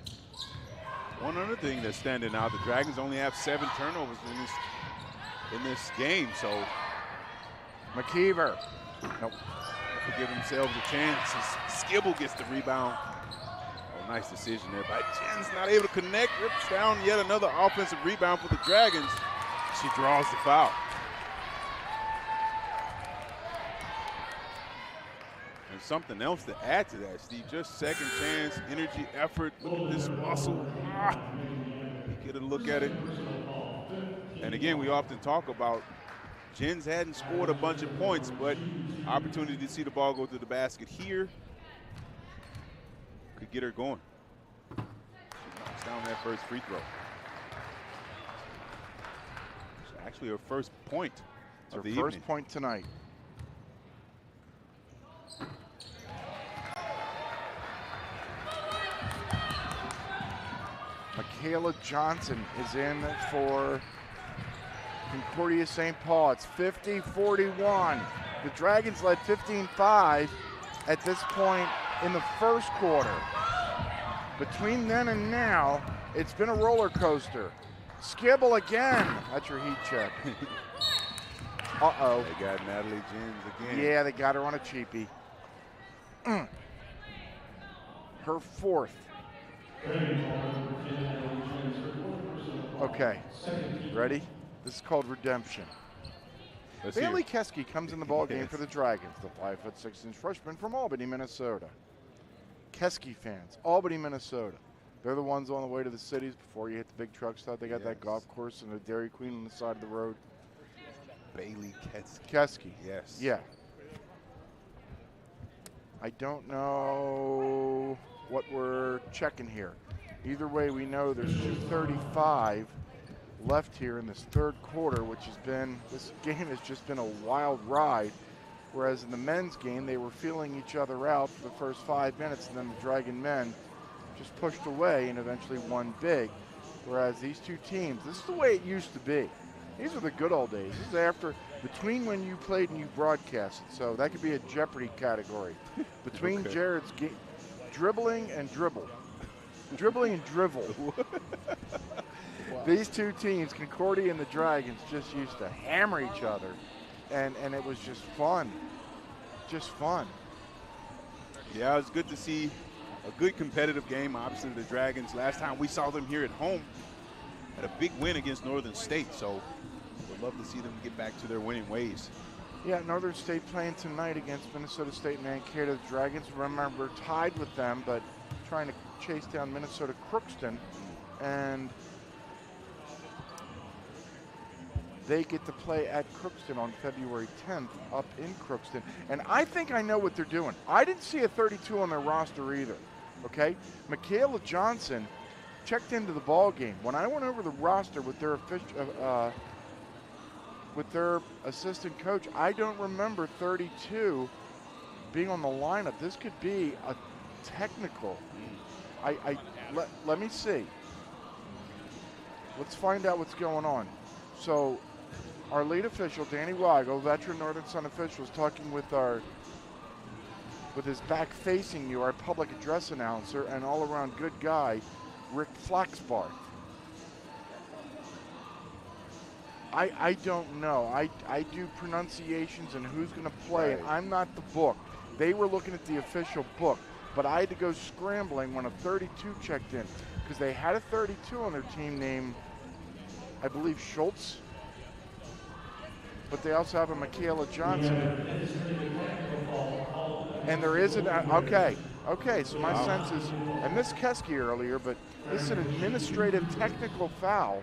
One other thing that's standing out, the Dragons only have 7 turnovers in this game, so McKeever. Nope. To give themselves a chance. Skibble gets the rebound. Oh, nice decision there. But Jen's not able to connect. Rips down yet another offensive rebound for the Dragons. She draws the foul. And something else to add to that, Steve. Just second chance, energy, effort. Look at this muscle. Get a look at it. And again, we often talk about Jens hadn't scored a bunch of points, but opportunity to see the ball go to the basket here could get her going. She knocks down that first free throw. It's actually her first point of the evening. First point tonight. Michaela Johnson is in for Concordia St. Paul. It's 50-41. The Dragons led 15-5 at this point in the first quarter. Between then and now, it's been a roller coaster. Skibble again. That's your heat check. Uh-oh. They got Natalie Jens again. Yeah, they got her on a cheapie. Her fourth. Okay, ready? This is called redemption. Bailey Keski comes in the ball game for the Dragons, the 5'6" freshman from Albany, Minnesota. Keski fans, Albany, Minnesota. They're the ones on the way to the cities before you hit the big truck stop. They got that golf course and a Dairy Queen on the side of the road. Bailey Keski. Keski. Yes. Yeah. I don't know what we're checking here. Either way, we know there's 2:35 left here in this third quarter, which has been, this game has just been a wild ride. Whereas in the men's game, they were feeling each other out for the first 5 minutes, and then the Dragon men just pushed away and eventually won big. Whereas these two teams, this is the way it used to be. These are the good old days. This is after, between when you played and you broadcasted. So that could be a Jeopardy category. Between Okay. Jared's dribbling and dribble. Dribbling and drivel. These two teams, Concordia and the Dragons, just used to hammer each other. And it was just fun. Just fun. Yeah, it was good to see a good competitive game. Obviously, the Dragons, last time we saw them here at home, had a big win against Northern State. So we'd love to see them get back to their winning ways. Yeah, Northern State playing tonight against Minnesota State Mankato. The Dragons, remember, tied with them, but trying to chase down Minnesota Crookston. And they get to play at Crookston on February 10th up in Crookston. And I think I know what they're doing. I didn't see a 32 on their roster either, okay? Michaela Johnson checked into the ball game. When I went over the roster with their assistant coach, I don't remember 32 being on the lineup. This could be a technical. Let me see. Let's find out what's going on. So our lead official, Danny Weigel, veteran Northern Sun official, is talking with his back facing you, our public address announcer and all-around good guy, Rick Flaxbarth. I don't know. I do pronunciations and who's going to play. Right. I'm not the book. They were looking at the official book, but I had to go scrambling when a 32 checked in because they had a 32 on their team named, I believe, Schultz, but they also have a Michaela Johnson. And there is an, okay, so my sense is, I missed Keski earlier, but this is an administrative technical foul.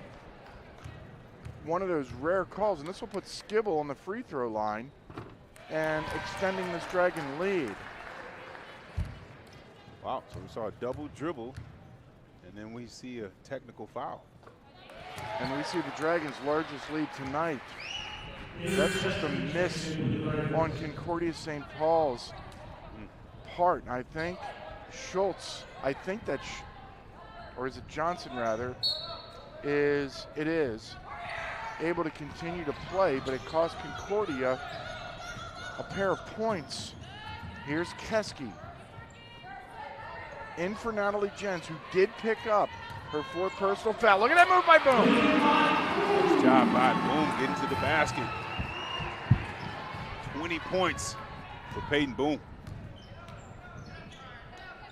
One of those rare calls, and this will put Skibble on the free throw line and extending this Dragon lead. Wow, so we saw a double dribble, and then we see a technical foul. And we see the Dragons' largest lead tonight. That's just a miss on Concordia St. Paul's part. And I think Schultz, or is it Johnson rather, it is able to continue to play, but it cost Concordia a pair of points. Here's Keski. In for Natalie Jens, who did pick up her 4th personal foul. Look at that move by Boom. Nice job by Boom getting to the basket. 20 points for Peyton Boom.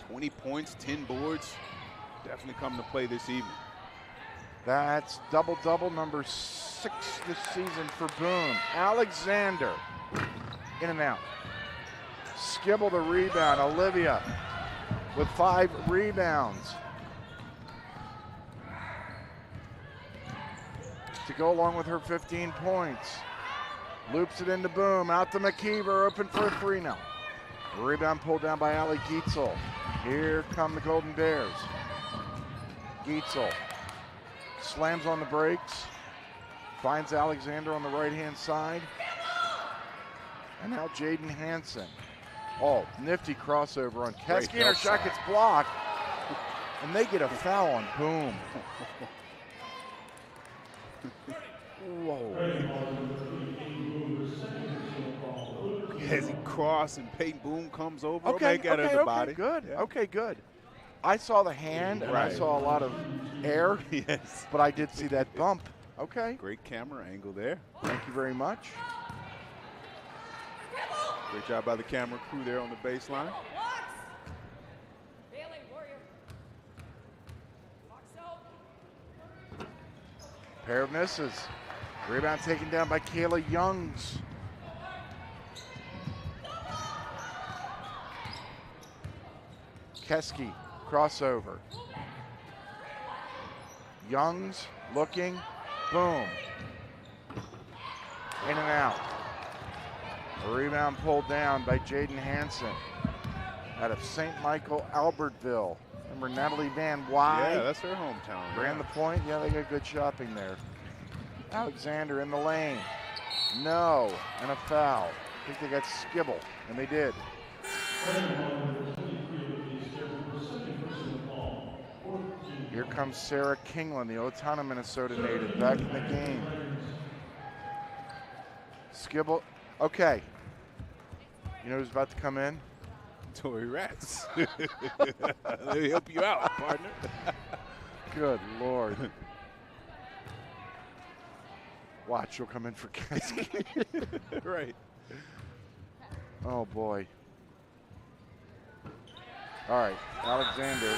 20 points, 10 boards. Definitely come to play this evening. That's double-double number 6 this season for Boom. Alexander in and out. Skibble the rebound. Olivia with 5 rebounds. To go along with her 15 points. Loops it into Boom. Out to McKeever. Open for a 3 now. Rebound pulled down by Allie Gietzel. Here come the Golden Bears. Gietzel slams on the brakes. Finds Alexander on the right-hand side. And now Jaden Hansen. Oh, nifty crossover on Keski, and her shot gets blocked. And they get a foul on Boom. Whoa. As he crosses and Peyton Boom comes over. Okay, Got her the body. Good. Yeah. Okay, good. I saw the hand and I saw a lot of air. Yes. But I did see that bump. Okay. Great camera angle there. Thank you very much. Great job by the camera crew there on the baseline. Pair of misses. Rebound taken down by Kayla Youngs. Keski, crossover. Youngs looking, Boom. In and out. A rebound pulled down by Jaden Hansen out of St. Michael, Albertville. Remember Natalie Van Wy? Yeah, that's her hometown. Ran the point. Yeah, they got good shopping there. Alexander in the lane. No, and a foul. I think they got Skibble, and they did. Here comes Sarah Kingland, the Otana, Minnesota native, back in the game. Skibble, okay. You know who's about to come in? Tori Rats. Let me help you out, partner. Good Lord. Watch, she'll come in for Keski. Right. Oh, boy. All right, Alexander.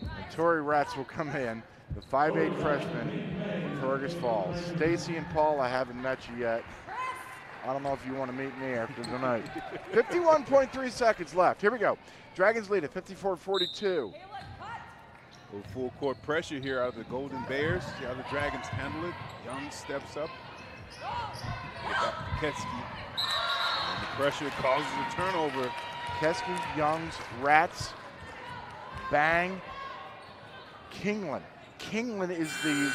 And Tori Rats will come in, the 5'8" freshman from Fergus Falls. Stacy and Paul, I haven't met you yet. I don't know if you want to meet me after tonight. 51.3 seconds left. Here we go. Dragons lead at 54-42. Full court pressure here out of the Golden Bears. See how the Dragons handle it. Young steps up. Get back to Keski. And the pressure causes a turnover. Keski, Youngs, Rats, Bang, Kingland. Kingland is the,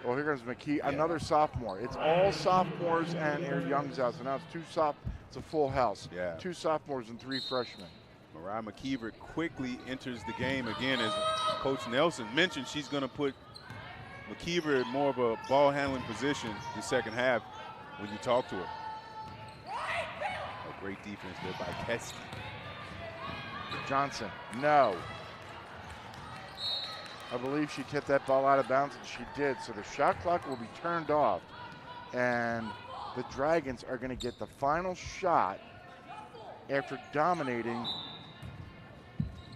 oh, here comes McKee, another sophomore. It's all sophomores and here Young's out. So now it's a full house. Yeah. 2 sophomores and 3 freshmen. Mariah McKeever quickly enters the game again. As Coach Nelson mentioned, she's going to put McKeever in more of a ball handling position the second half when you talk to her. A great defense there by Keski. Johnson, no. I believe she tipped that ball out of bounds, and she did. So the shot clock will be turned off, and the Dragons are going to get the final shot after dominating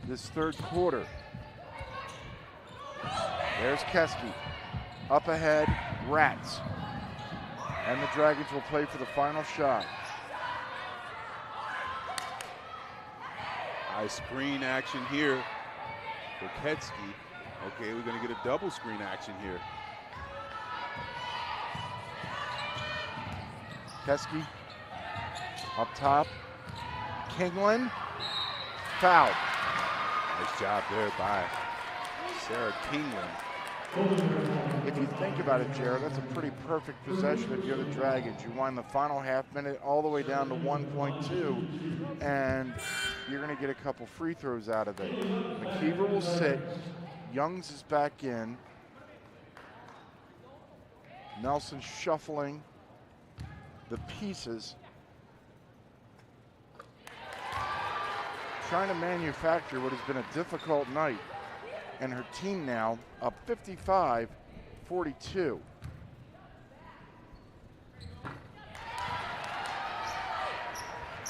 this third quarter. There's Keski. Up ahead, Rats. And the Dragons will play for the final shot. High screen action here for Keski. Okay, we're going to get a double screen action here. Keski up top. Kingland, foul. Nice job there by Sarah Kingland. If you think about it, Jared, that's a pretty perfect possession if you're the Dragons. You wind the final half minute all the way down to 1.2, and you're going to get a couple free throws out of it. McKeever will sit. Youngs is back in. Nelson shuffling the pieces, trying to manufacture what has been a difficult night. And her team now up 55-42.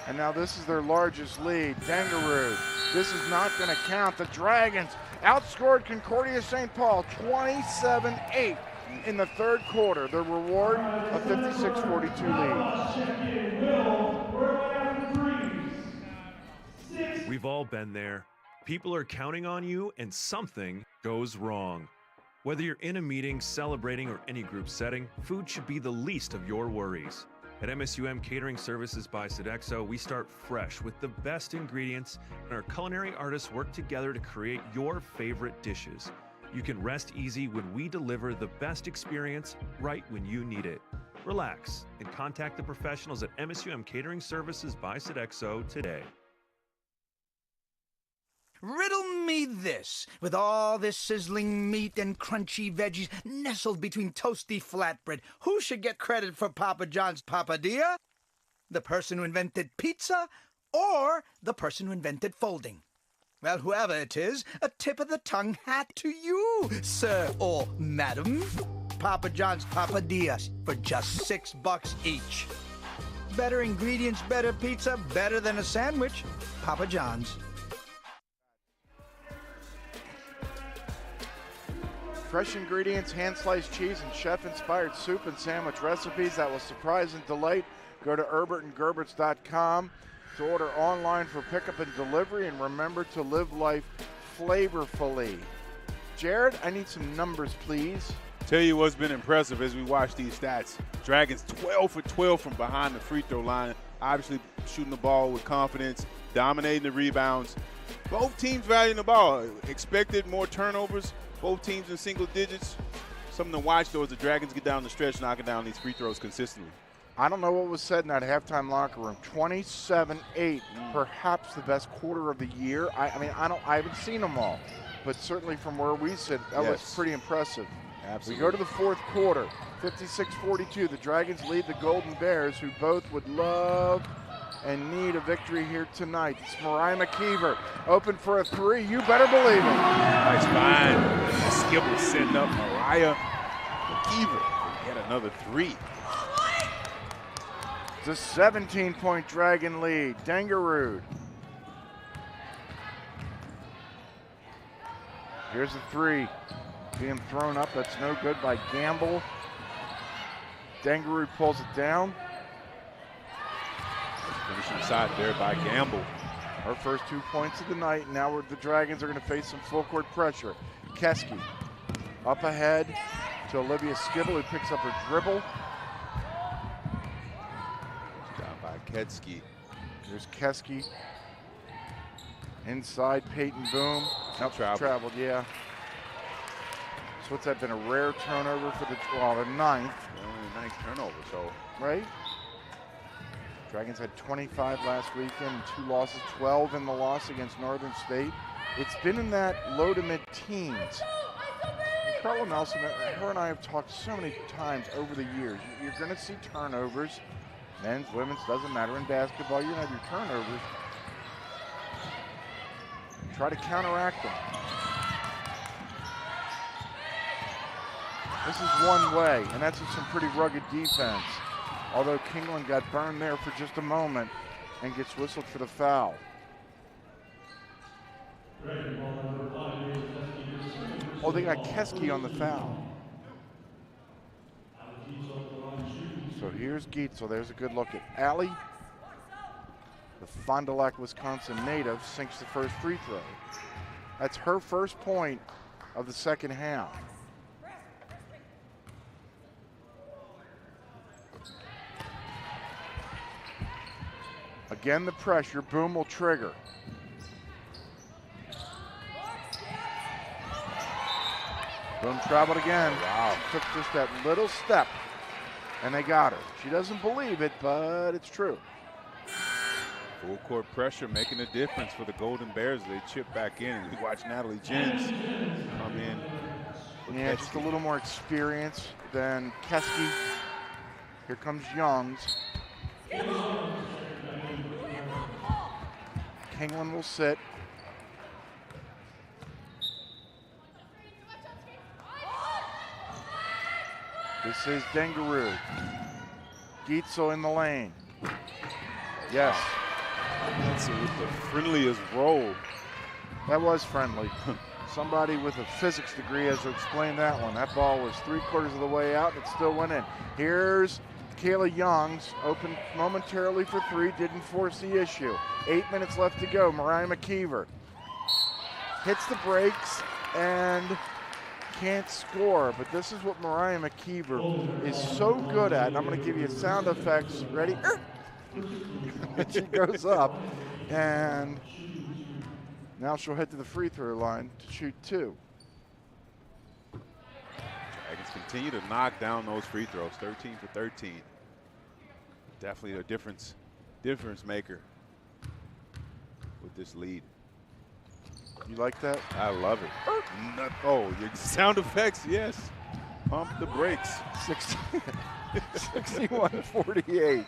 And now this is their largest lead. Dangaroo. This is not going to count. The Dragons outscored Concordia St. Paul 27-8 in the third quarter. The reward, a 56-42 lead. We've all been there. People are counting on you and something goes wrong. Whether you're in a meeting, celebrating, or any group setting, food should be the least of your worries. At MSUM Catering Services by Sodexo, we start fresh with the best ingredients, and our culinary artists work together to create your favorite dishes. You can rest easy when we deliver the best experience right when you need it. Relax and contact the professionals at MSUM Catering Services by Sodexo today. Riddle me this, with all this sizzling meat and crunchy veggies nestled between toasty flatbread, who should get credit for Papa John's papadilla? The person who invented pizza or the person who invented folding? Well, whoever it is, a tip of the tongue hat to you, sir or madam. Papa John's papadillas for just $6 each. Better ingredients, better pizza, better than a sandwich. Papa John's. Fresh ingredients, hand-sliced cheese, and chef-inspired soup and sandwich recipes that will surprise and delight. Go to herbertandgerberts.com to order online for pickup and delivery, and remember to live life flavorfully. Jared, I need some numbers, please. Tell you what's been impressive as we watch these stats. Dragons 12 for 12 from behind the free throw line. Obviously shooting the ball with confidence, dominating the rebounds. Both teams valuing the ball. Expected more turnovers. Both teams in single digits. Something to watch, though, as the Dragons get down the stretch, knocking down these free throws consistently. I don't know what was said in that halftime locker room. 27-8, perhaps the best quarter of the year. I haven't seen them all, but certainly from where we sit, that was pretty impressive. Absolutely. We go to the fourth quarter, 56-42. The Dragons lead the Golden Bears, who both would love and need a victory here tonight. It's Mariah McKeever, open for a three. You better believe it. Nice find. Skibble setting up Mariah McKeever. Get another three. It's a 17-point Dragon lead. Dangaroo. Here's the three. Being thrown up. That's no good by Gamble. Dangaroo pulls it down. Finishing side there by Gamble. Our first 2 points of the night. Now the Dragons are going to face some full court pressure. Keski up ahead to Olivia Skibble, who picks up her dribble. Down by Keski. There's Keski. Inside Peyton Boom. Traveled, yeah. So what's that been, a rare turnover for the ninth? Ninth turnover, so. Right? Dragons had 25 last weekend and 2 losses, 12 in the loss against Northern State. It's been in that low to mid-teens. And Carla Nelson, her and I have talked so many times over the years. You're going to see turnovers. Men's, women's, doesn't matter. In basketball, you have your turnovers. Try to counteract them. This is one way, and that's some pretty rugged defense. Although Kingland got burned there for just a moment and gets whistled for the foul. Oh, they got Keski on the foul. So here's Gietzel. There's a good look at Allie. The Fond du Lac, Wisconsin native sinks the first free throw. That's her first point of the second half. Again, the pressure. Boom will trigger. Boom traveled again. Wow. Took just that little step, and they got her. She doesn't believe it, but it's true. Full court pressure making a difference for the Golden Bears. They chip back in. We watch Natalie Jens come in Yeah, just a little more experience than Keski. Here comes Youngs. Kingland will sit. This is Dengaroo. Gietzel in the lane. Yes. That's with the friendliest roll. That was friendly. Somebody with a physics degree has to explain that one. That ball was 3/4 of the way out, and it still went in. Here's Kayla Youngs, open momentarily for three, didn't force the issue. 8 minutes left to go. Mariah McKeever hits the brakes and can't score, but this is what Mariah McKeever is so good at. And I'm going to give you sound effects. Ready? She goes up, and now she'll head to the free throw line to shoot 2. Dragons continue to knock down those free throws, 13 for 13. Definitely a difference maker with this lead. You like that? I love it. Oh, your sound effects, yes. Pump the brakes. 61-48.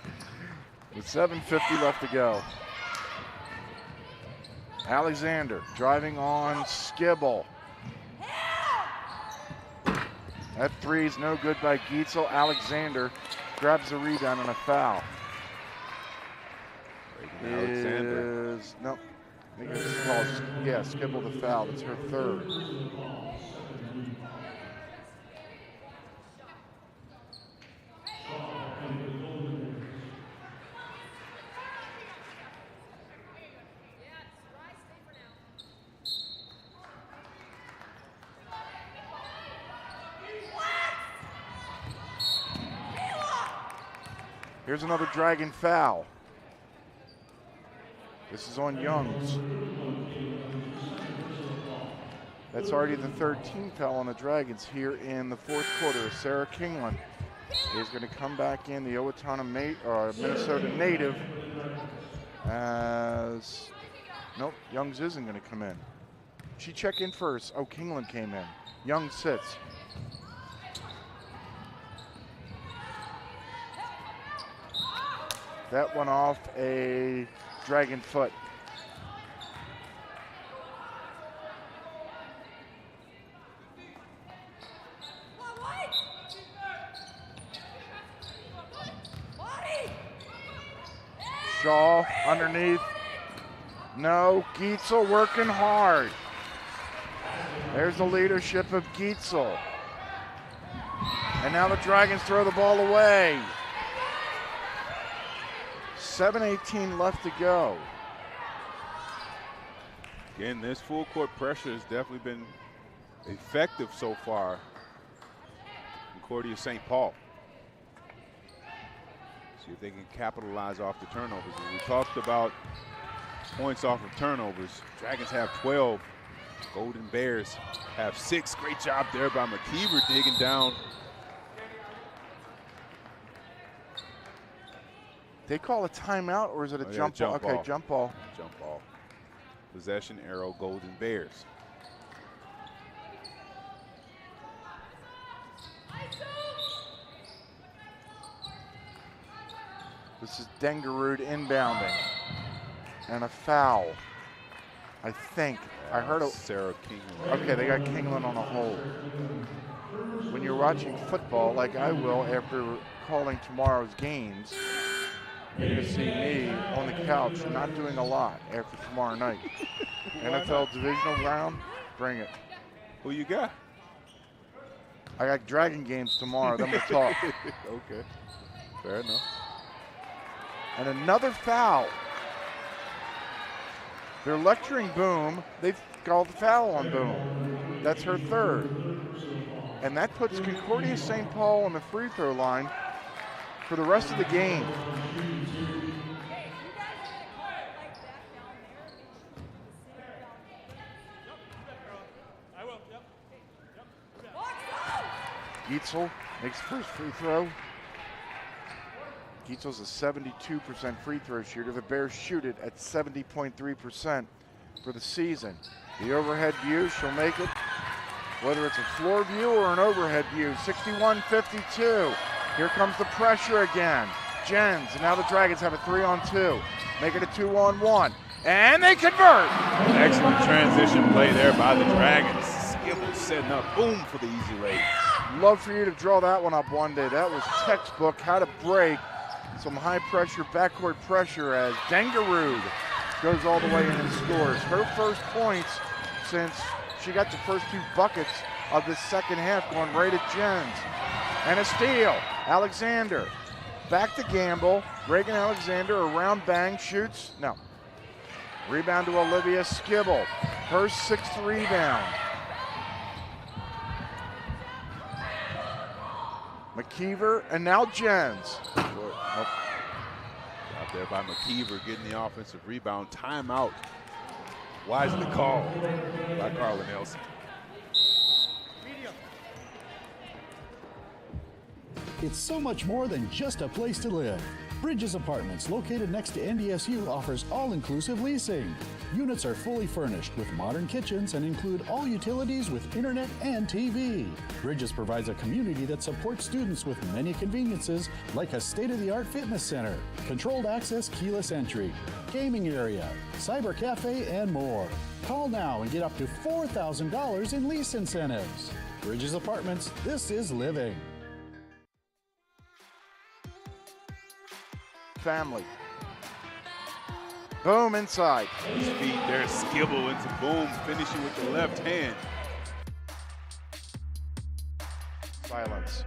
With 7:50 left to go. Alexander driving on Skibble. That three is no good by Gietzel. Alexander grabs the rebound and a foul. Alexander. No, I think it's called, Skibble the foul. That's her third. Here's another Dragon foul. This is on Youngs. That's already the 13th foul on the Dragons here in the fourth quarter. Sarah Kingland is going to come back in, the Owatonna Minnesota native, as nope, Youngs isn't going to come in. She checked in first. Oh, Kingland came in. Youngs sits. That went off a Dragon foot. Shaw underneath. No, Gietzel working hard. There's the leadership of Gietzel. And now the Dragons throw the ball away. 7:18 left to go. Again, this full court pressure has definitely been effective so far. Concordia St. Paul. See if they can capitalize off the turnovers. We talked about points off of turnovers. Dragons have 12. Golden Bears have 6. Great job there by McKeever digging down. They call a timeout, or is it a jump ball? Okay, jump ball. Jump ball. Possession arrow, Golden Bears. This is Dengarud inbounding. And a foul, I think. I heard a Sarah Kingland. Okay, they got Kingland on a hold. When you're watching football, like I will after calling tomorrow's games, you're going to see me on the couch not doing a lot after tomorrow night. NFL divisional round, bring it. Who you got? I got Dragon games tomorrow, then we'll talk. Okay, fair enough. And another foul. They're lecturing Boom. They've called the foul on Boom. That's her third. And that puts Concordia St. Paul on the free throw line for the rest of the game. Gietzel makes first free throw. Gietzel's a 72% free throw shooter. The Bears shoot it at 70.3% for the season. The overhead view, she'll make it. whether it's a floor view or an overhead view. 61-52. Here comes the pressure again. Jens, and now the Dragons have a 3-on-2. Make it a 2-on-1. And they convert. Excellent transition play there by the Dragons. Skibble setting up, boom, for the easy lay. Love for you to draw that one up one day. That was textbook, how to break some high pressure, backcourt pressure as Dengerud goes all the way in and scores. Her first points since she got the first 2 buckets of the second half, going right at Jens. And a steal, Alexander. Back to Gamble, Reagan Alexander around bang, shoots, no. Rebound to Olivia Skibble, her 6th rebound. McKeever, and now Jens. Nope. Out there by McKeever getting the offensive rebound. Timeout. Wisely called by Carla Nelson. It's so much more than just a place to live. Bridges Apartments, located next to NDSU, offers all-inclusive leasing. Units are fully furnished with modern kitchens and include all utilities with internet and TV. Bridges provides a community that supports students with many conveniences like a state-of-the-art fitness center, controlled access keyless entry, gaming area, cyber cafe, and more. Call now and get up to $4,000 in lease incentives. Bridges Apartments, this is living. Family. Boom, inside. His feet there, Skibble into Boom, finishing with the left hand. Silence.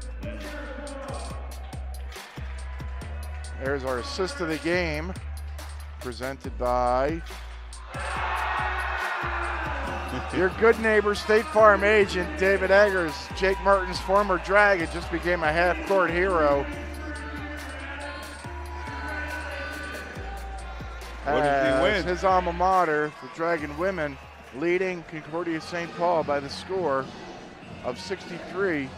There's our assist of the game, presented by your good neighbor, State Farm agent, David Eggers. Jake Merton's former Dragon just became a half-court hero. What did he win? His alma mater, the Dragon women, leading Concordia St. Paul by the score of 63-54.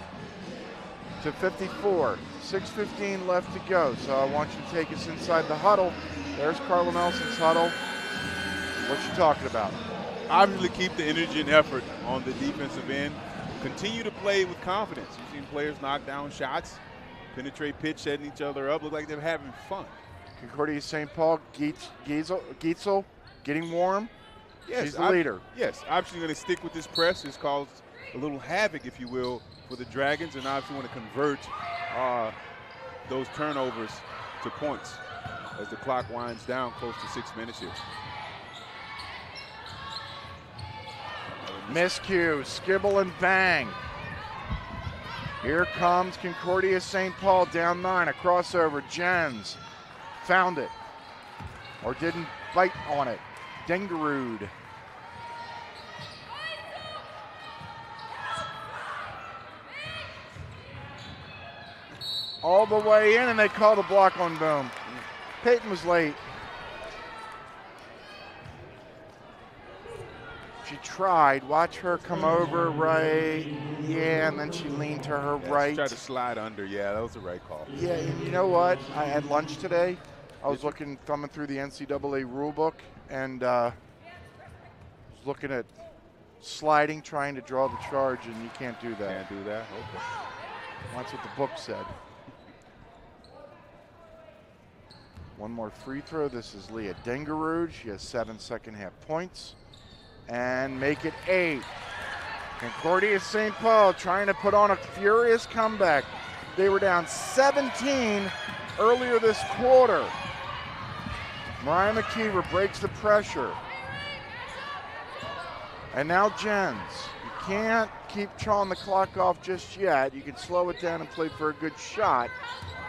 6:15 left to go. So I want you to take us inside the huddle. There's Carla Nelson's huddle. What you talking about? Obviously keep the energy and effort on the defensive end. Continue to play with confidence. You've seen players knock down shots, penetrate pitch, setting each other up. Look like they're having fun. Concordia St. Paul, Gietzel getting warm. Yes, She's the leader. Yes, obviously going to stick with this press. It's caused a little havoc, if you will, for the Dragons, and obviously want to convert those turnovers to points as the clock winds down close to 6 minutes here. Miscue, Skibble and bang. Here comes Concordia St. Paul down 9, a crossover, Jens. Found it, or didn't bite on it. Dengerud. All the way in, and they call the block on Boom. Peyton was late. She tried. Watch her come over right. Yeah, and then she leaned to her right. She tried to slide under. Yeah, that was the right call. Yeah, and you know what? I had lunch today. I was thumbing through the NCAA rule book, and was looking at sliding, trying to draw the charge, and you can't do that. Can't do that? Okay. That's what the book said. One more free throw. This is Leah Dengerud. She has 7 second-half points. And make it 8. Concordia St. Paul trying to put on a furious comeback. They were down 17 earlier this quarter. Mariah McKeever breaks the pressure. And now Jens. You can't keep chawing the clock off just yet. You can slow it down and play for a good shot.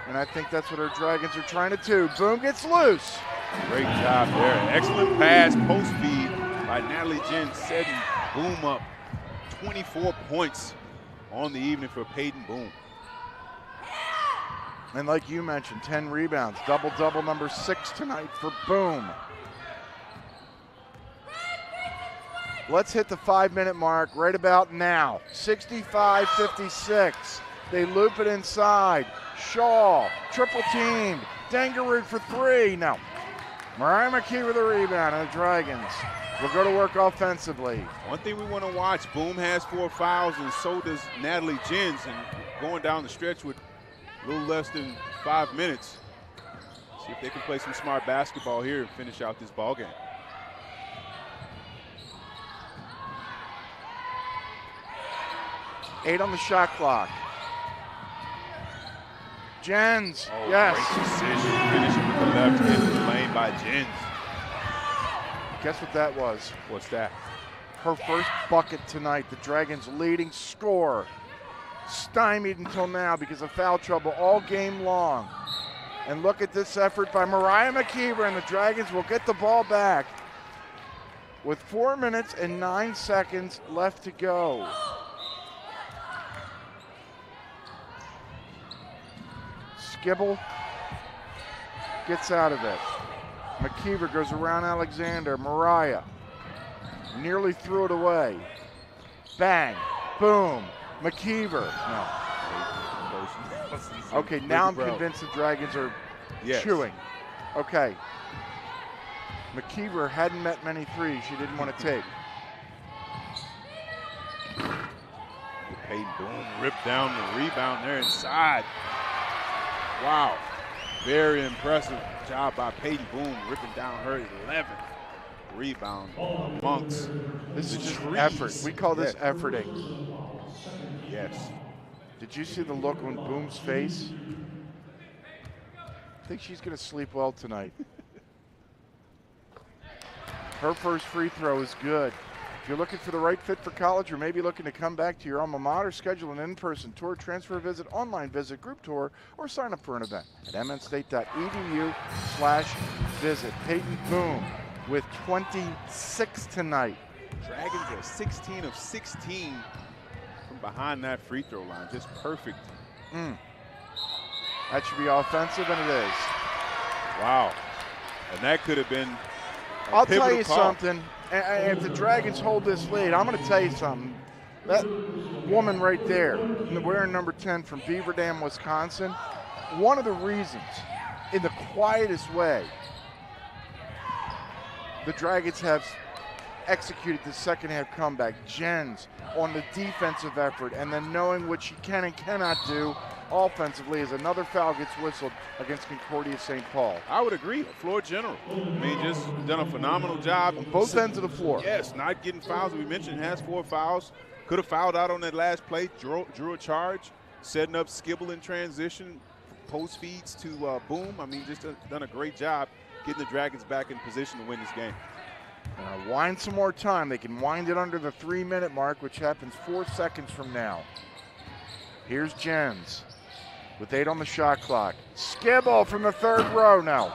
And I think that's what our Dragons are trying to do. Boom gets loose. Great job there. Excellent pass, post feed by Natalie Jens, setting Boom up. 24 points on the evening for Peyton Boom. And like you mentioned, 10 rebounds. Double-double number 6 tonight for Boom. Let's hit the 5-minute mark right about now. 65-56. They loop it inside. Shaw, triple teamed. Dengerud for 3. No. Mariah McKee with the rebound, and the Dragons will go to work offensively. One thing we want to watch, Boom has 4 fouls, and so does Natalie Jens, and going down the stretch with a little less than 5 minutes. See if they can play some smart basketball here and finish out this ball game. Eight on the shot clock. Jens, Oh, yes. great decision, finishing with the left into the lane by Jens. Guess what that was? What's that? Her first bucket tonight, the Dragons' leading scorer. Stymied until now because of foul trouble all game long. And look at this effort by Mariah McKeever, and the Dragons will get the ball back with 4 minutes and 9 seconds left to go. Skibble gets out of it. McKeever goes around Alexander. Mariah nearly threw it away. Bang, boom, McKeever. No. Okay, now I'm convinced the Dragons are chewing. Okay. McKeever hadn't met many threes she didn't want to take. Peyton Boom ripped down the rebound there inside. Wow, very impressive job by Peyton Boom, ripping down her 11th rebound amongst This is just trees. effort. We call this efforting. Yes. Did you see the look on Boom's face? I think she's going to sleep well tonight. Her first free throw is good. If you're looking for the right fit for college or maybe looking to come back to your alma mater, schedule an in-person tour, transfer visit, online visit, group tour, or sign up for an event at mnstate.edu/visit. Peyton Boom with 26 tonight. Dragons are 16 of 16 from behind that free throw line. Just perfect. That should be offensive, and it is. Wow. And that could have been a I'll tell you call. something. And if the Dragons hold this lead, I'm going to tell you something. That woman right there, wearing number 10 from Beaver Dam, Wisconsin, one of the reasons, in the quietest way, the Dragons have executed the second half comeback. Jens on the defensive effort, and then knowing what she can and cannot do offensively as another foul gets whistled against Concordia St. Paul. I would agree. Floor general. I mean, just done a phenomenal job. On both ends of the floor. Yes, not getting fouls. We mentioned has 4 fouls. Could have fouled out on that last play. Drew a charge, setting up Skibble in transition, post feeds to Boom. I mean, just done a great job getting the Dragons back in position to win this game. Wind some more time. They can wind it under the 3-minute mark, which happens 4 seconds from now. Here's Jens with 8 on the shot clock. Skibble from the 3rd row now.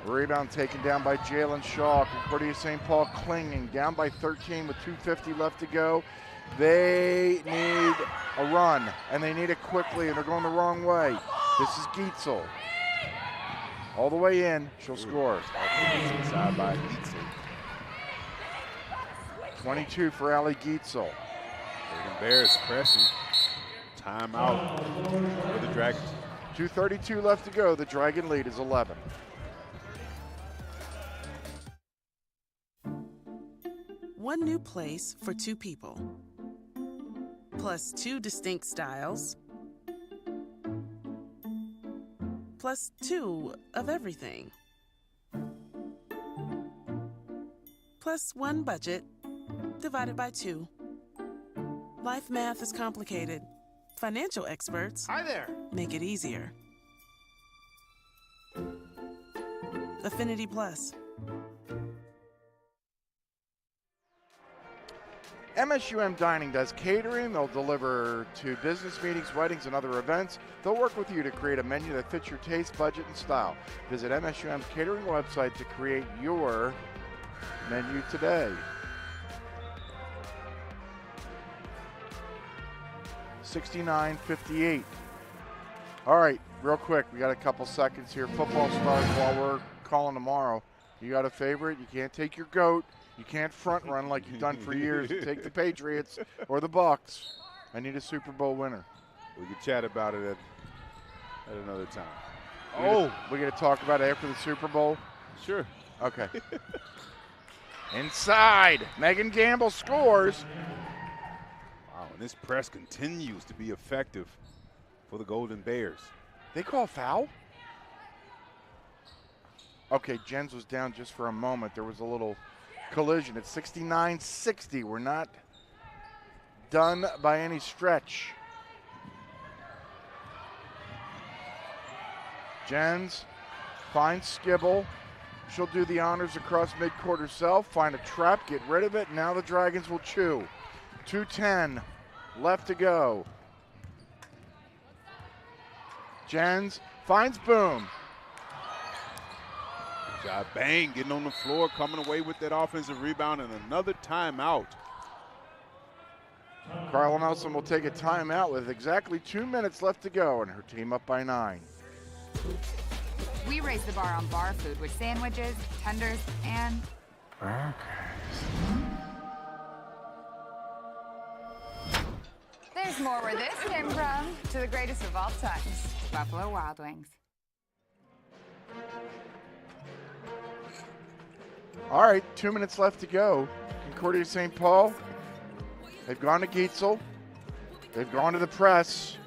Rebound taken down by Jalen Shaw. Concordia St. Paul clinging, down by 13 with 2:50 left to go. They need a run, and they need it quickly, and they're going the wrong way. This is Gietzel. All the way in, she'll score. Inside by Gietzel. 22 for Allie Gietzel. Bears pressing. Timeout for the Dragons. 2:32 left to go. The Dragon lead is 11. One new place for 2 people, plus 2 distinct styles, plus 2 of everything, plus 1 budget divided by 2. Life math is complicated. Financial experts make it easier. Affinity Plus. MSUM Dining does catering. They'll deliver to business meetings, weddings, and other events. They'll work with you to create a menu that fits your taste, budget, and style. Visit MSUM's catering website to create your menu today. 69-58. All right, real quick, we got a couple seconds here. Football starts while we're calling tomorrow. You got a favorite? You can't take your GOAT. You can't front run like you've done for years and take the Patriots or the Bucks. I need a Super Bowl winner. We can chat about it at another time. We're going to talk about it after the Super Bowl. Sure. Okay. Inside. Megan Gamble scores. Wow, and this press continues to be effective for the Golden Bears. They call foul? Okay, Jens was down just for a moment. There was a little collision. It's 69-60. We're not done by any stretch. Jens finds Skibble. She'll do the honors across midcourt herself, find a trap, get rid of it. Now the Dragons will chew. 2:10 left to go. Jens finds Boom. Good job, Bang, getting on the floor, coming away with that offensive rebound, and another timeout. Carla Nelson will take a timeout with exactly 2 minutes left to go, and her team up by 9. We raise the bar on bar food with sandwiches, tenders, and there's more where this came from. To the greatest of all times, Buffalo Wild Wings. All right, 2 minutes left to go. Concordia St. Paul. They've gone to Gietzel. They've gone to the press.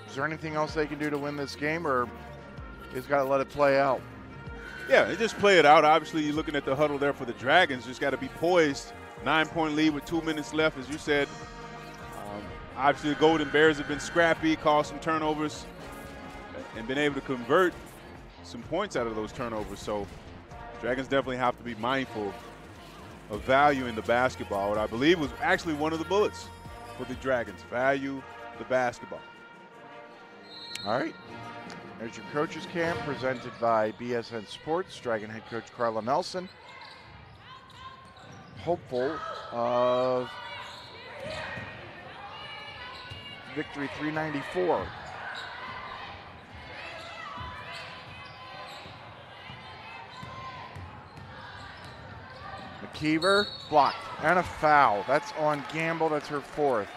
Is there anything else they can do to win this game, or just got to let it play out? Yeah, they just play it out. Obviously, you're looking at the huddle there for the Dragons. Just got to be poised. 9-point lead with 2 minutes left, as you said. Obviously, the Golden Bears have been scrappy, caused some turnovers, and been able to convert some points out of those turnovers. So Dragons definitely have to be mindful of value in the basketball. What I believe was actually one of the bullets for the Dragons. Value the basketball. All right. There's your coaches camp presented by BSN Sports. Dragon head coach Carla Nelson. Hopeful of victory 394. McKeever blocked and a foul. That's on Gamble. That's her 4th.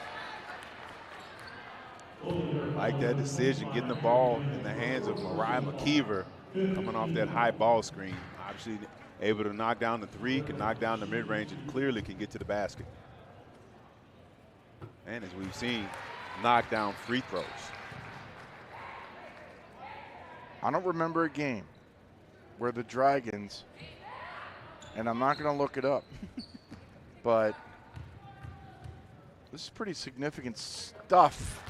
Like that decision, getting the ball in the hands of Mariah McKeever, coming off that high ball screen. Obviously able to knock down the 3, can knock down the mid-range, and clearly can get to the basket. And as we've seen, knock down free throws. I don't remember a game where the Dragons, and I'm not going to look it up, but this is pretty significant stuff.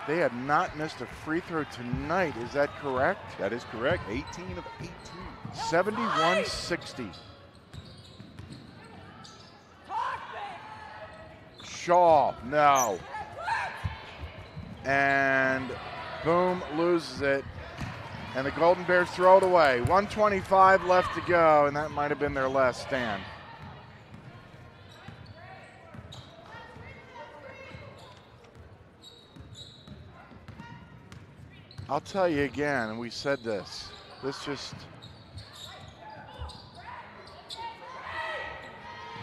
They have not missed a free throw tonight. Is that correct? That is correct. 18 of 18. 71-60. Shaw, no. And Boom loses it. And the Golden Bears throw it away. 1:25 left to go, and that might have been their last stand. I'll tell you again, and we said this just,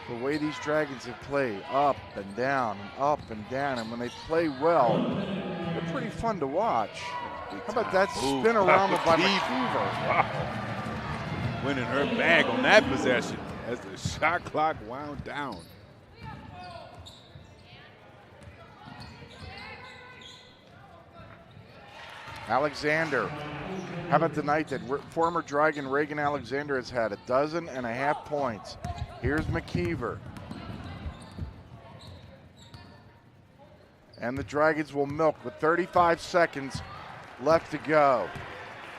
the way these Dragons have played, up and down and up and down, and when they play well, they're pretty fun to watch. How about that spin-a-rama by McKeever? Wow. Winning her bag on that possession as the shot clock wound down. Alexander. How about the night that former Dragon Reagan Alexander has had? 12.5 points. Here's McKeever. And the Dragons will milk with 35 seconds left to go.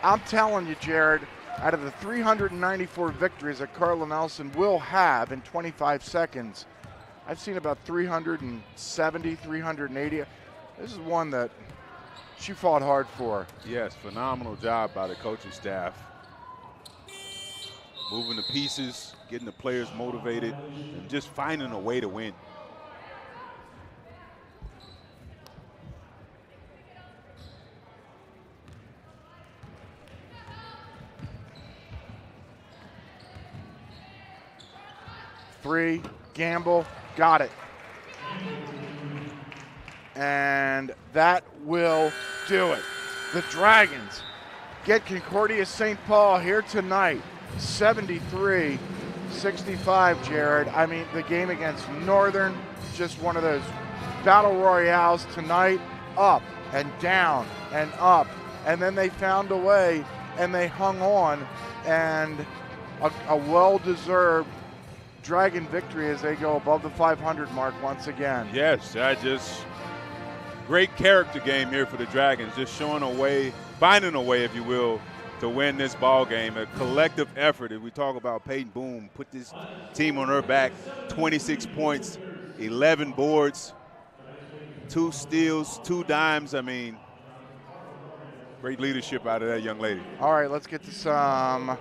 I'm telling you, Jared, out of the 394 victories that Carla Nelson will have in 25 seconds, I've seen about 370, 380. This is one that she fought hard for. Yes, phenomenal job by the coaching staff. Moving the pieces, getting the players motivated, and just finding a way to win. Three, Gamble, got it. And that will do it. The Dragons get Concordia St. Paul here tonight, 73-65, Jared. I mean, the game against Northern, just one of those battle royales tonight, up and down and up. And then they found a way, and they hung on, and a well-deserved Dragon victory as they go above the 500 mark once again. Yes, great character game here for the Dragons, just showing a way, finding a way, if you will, to win this ball game. A collective effort. If we talk about Peyton Boom, put this team on her back, 26 points, 11 boards, 2 steals, 2 dimes. I mean, great leadership out of that young lady. All right, let's get to some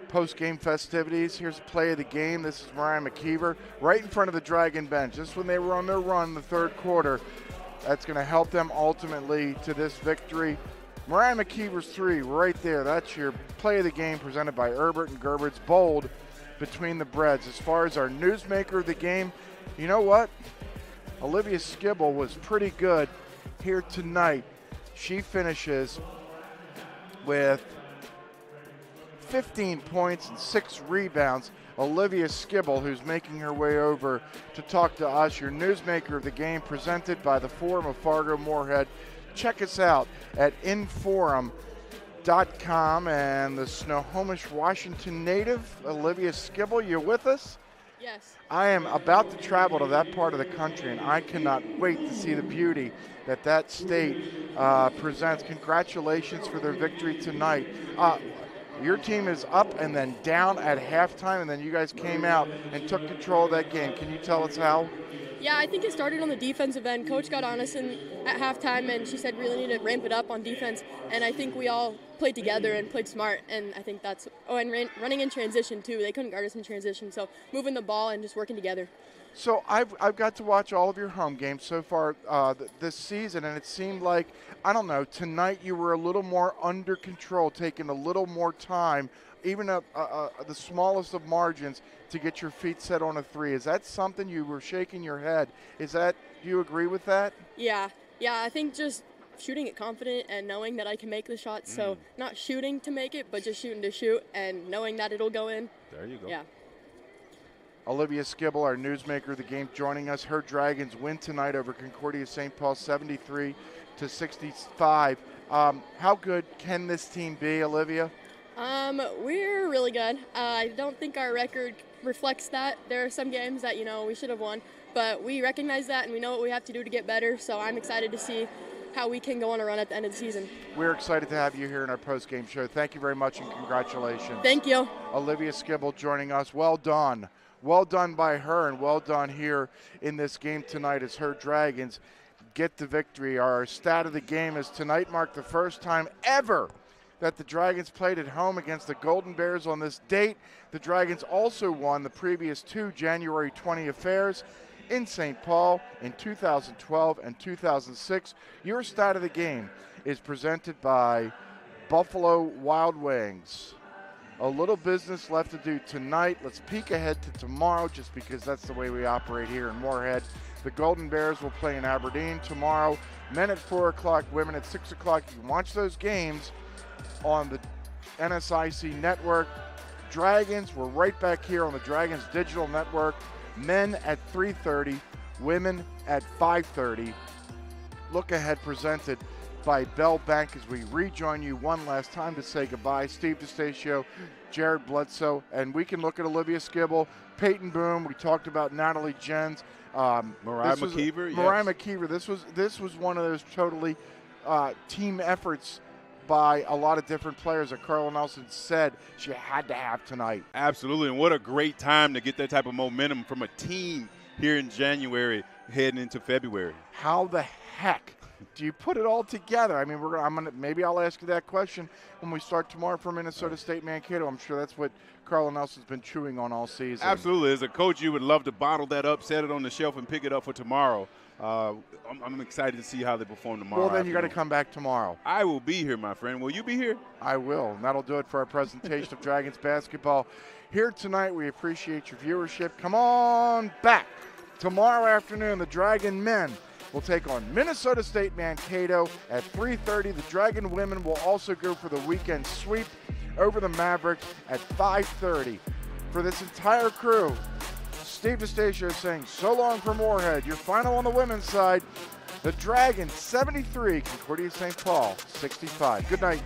post-game festivities. Here's play of the game. This is Mariah McKeever right in front of the Dragon bench. Just when they were on their run in the third quarter. That's going to help them ultimately to this victory. Mariah McKeever's 3 right there. That's your play of the game presented by Herbert and Gerbert's Bold Between the Breads. As far as our newsmaker of the game, you know what? Olivia Skibble was pretty good here tonight. She finishes with 15 points and 6 rebounds. Olivia Skibble, who's making her way over to talk to us, your newsmaker of the game, presented by the Forum of Fargo Moorhead. Check us out at inforum.com. And the Snohomish, Washington native, Olivia Skibble, you with us? Yes. I am about to travel to that part of the country, and I cannot wait to see the beauty that state presents. Congratulations for their victory tonight. Your team is up and then down at halftime, and then you guys came out and took control of that game. Can you tell us how? Yeah, I think it started on the defensive end. Coach got on us at halftime, and she said we really need to ramp it up on defense. And I think we all played together and played smart, and I think that's – and running in transition too. They couldn't guard us in transition, so moving the ball and just working together. So I've got to watch all of your home games so far this season, and it seemed like, I don't know, tonight you were a little more under control, taking a little more time, even the smallest of margins, to get your feet set on a 3. Is that something you were shaking your head? Do you agree with that? Yeah, I think just shooting it confident and knowing that I can make the shots. So not shooting to make it, but just shooting to shoot and knowing that it'll go in. There you go. Yeah. Olivia Skibble, our newsmaker of the game, joining us. Her Dragons win tonight over Concordia St. Paul, 73-65. How good can this team be, Olivia? We're really good. I don't think our record reflects that. There are some games that, we should have won, but we recognize that and we know what we have to do to get better. So I'm excited to see how we can go on a run at the end of the season. We're excited to have you here in our post-game show. Thank you very much and congratulations. Thank you. Olivia Skibble joining us. Well done. Well done by her, and well done here in this game tonight as her Dragons get the victory. Our stat of the game is tonight marked the first time ever that the Dragons played at home against the Golden Bears on this date. The Dragons also won the previous 2 January 20 affairs in St. Paul in 2012 and 2006. Your stat of the game is presented by Buffalo Wild Wings. A little business left to do tonight. Let's peek ahead to tomorrow, just because that's the way we operate here in Moorhead. The Golden Bears will play in Aberdeen tomorrow. Men at 4 o'clock, women at 6 o'clock. You can watch those games on the NSIC network. Dragons, we're right back here on the Dragons Digital Network. Men at 3:30, women at 5:30. Look ahead presented by Bell Bank as we rejoin you one last time to say goodbye. Steve DeStacio, Jared Bledsoe, and we can look at Olivia Skibble, Peyton Boom. We talked about Natalie Jens, Mariah McKeever. Mariah McKeever. This was one of those totally team efforts by a lot of different players that Carla Nelson said she had to have tonight. Absolutely, and what a great time to get that type of momentum from a team here in January heading into February. How the heck do you put it all together? I mean, maybe I'll ask you that question when we start tomorrow for Minnesota State Mankato. I'm sure that's what Carla Nelson's been chewing on all season. Absolutely. As a coach, you would love to bottle that up, set it on the shelf, and pick it up for tomorrow. I'm excited to see how they perform tomorrow. Well, then you got to come back tomorrow. I will be here, my friend. Will you be here? I will. And that'll do it for our presentation of Dragons basketball here tonight. We appreciate your viewership. Come on back tomorrow afternoon. The Dragon men will take on Minnesota State Mankato at 3:30. The Dragon women will also go for the weekend sweep over the Mavericks at 5:30. For this entire crew, Steve DeStacio saying so long for Moorhead. Your final on the women's side, the Dragons 73, Concordia St. Paul 65. Good night.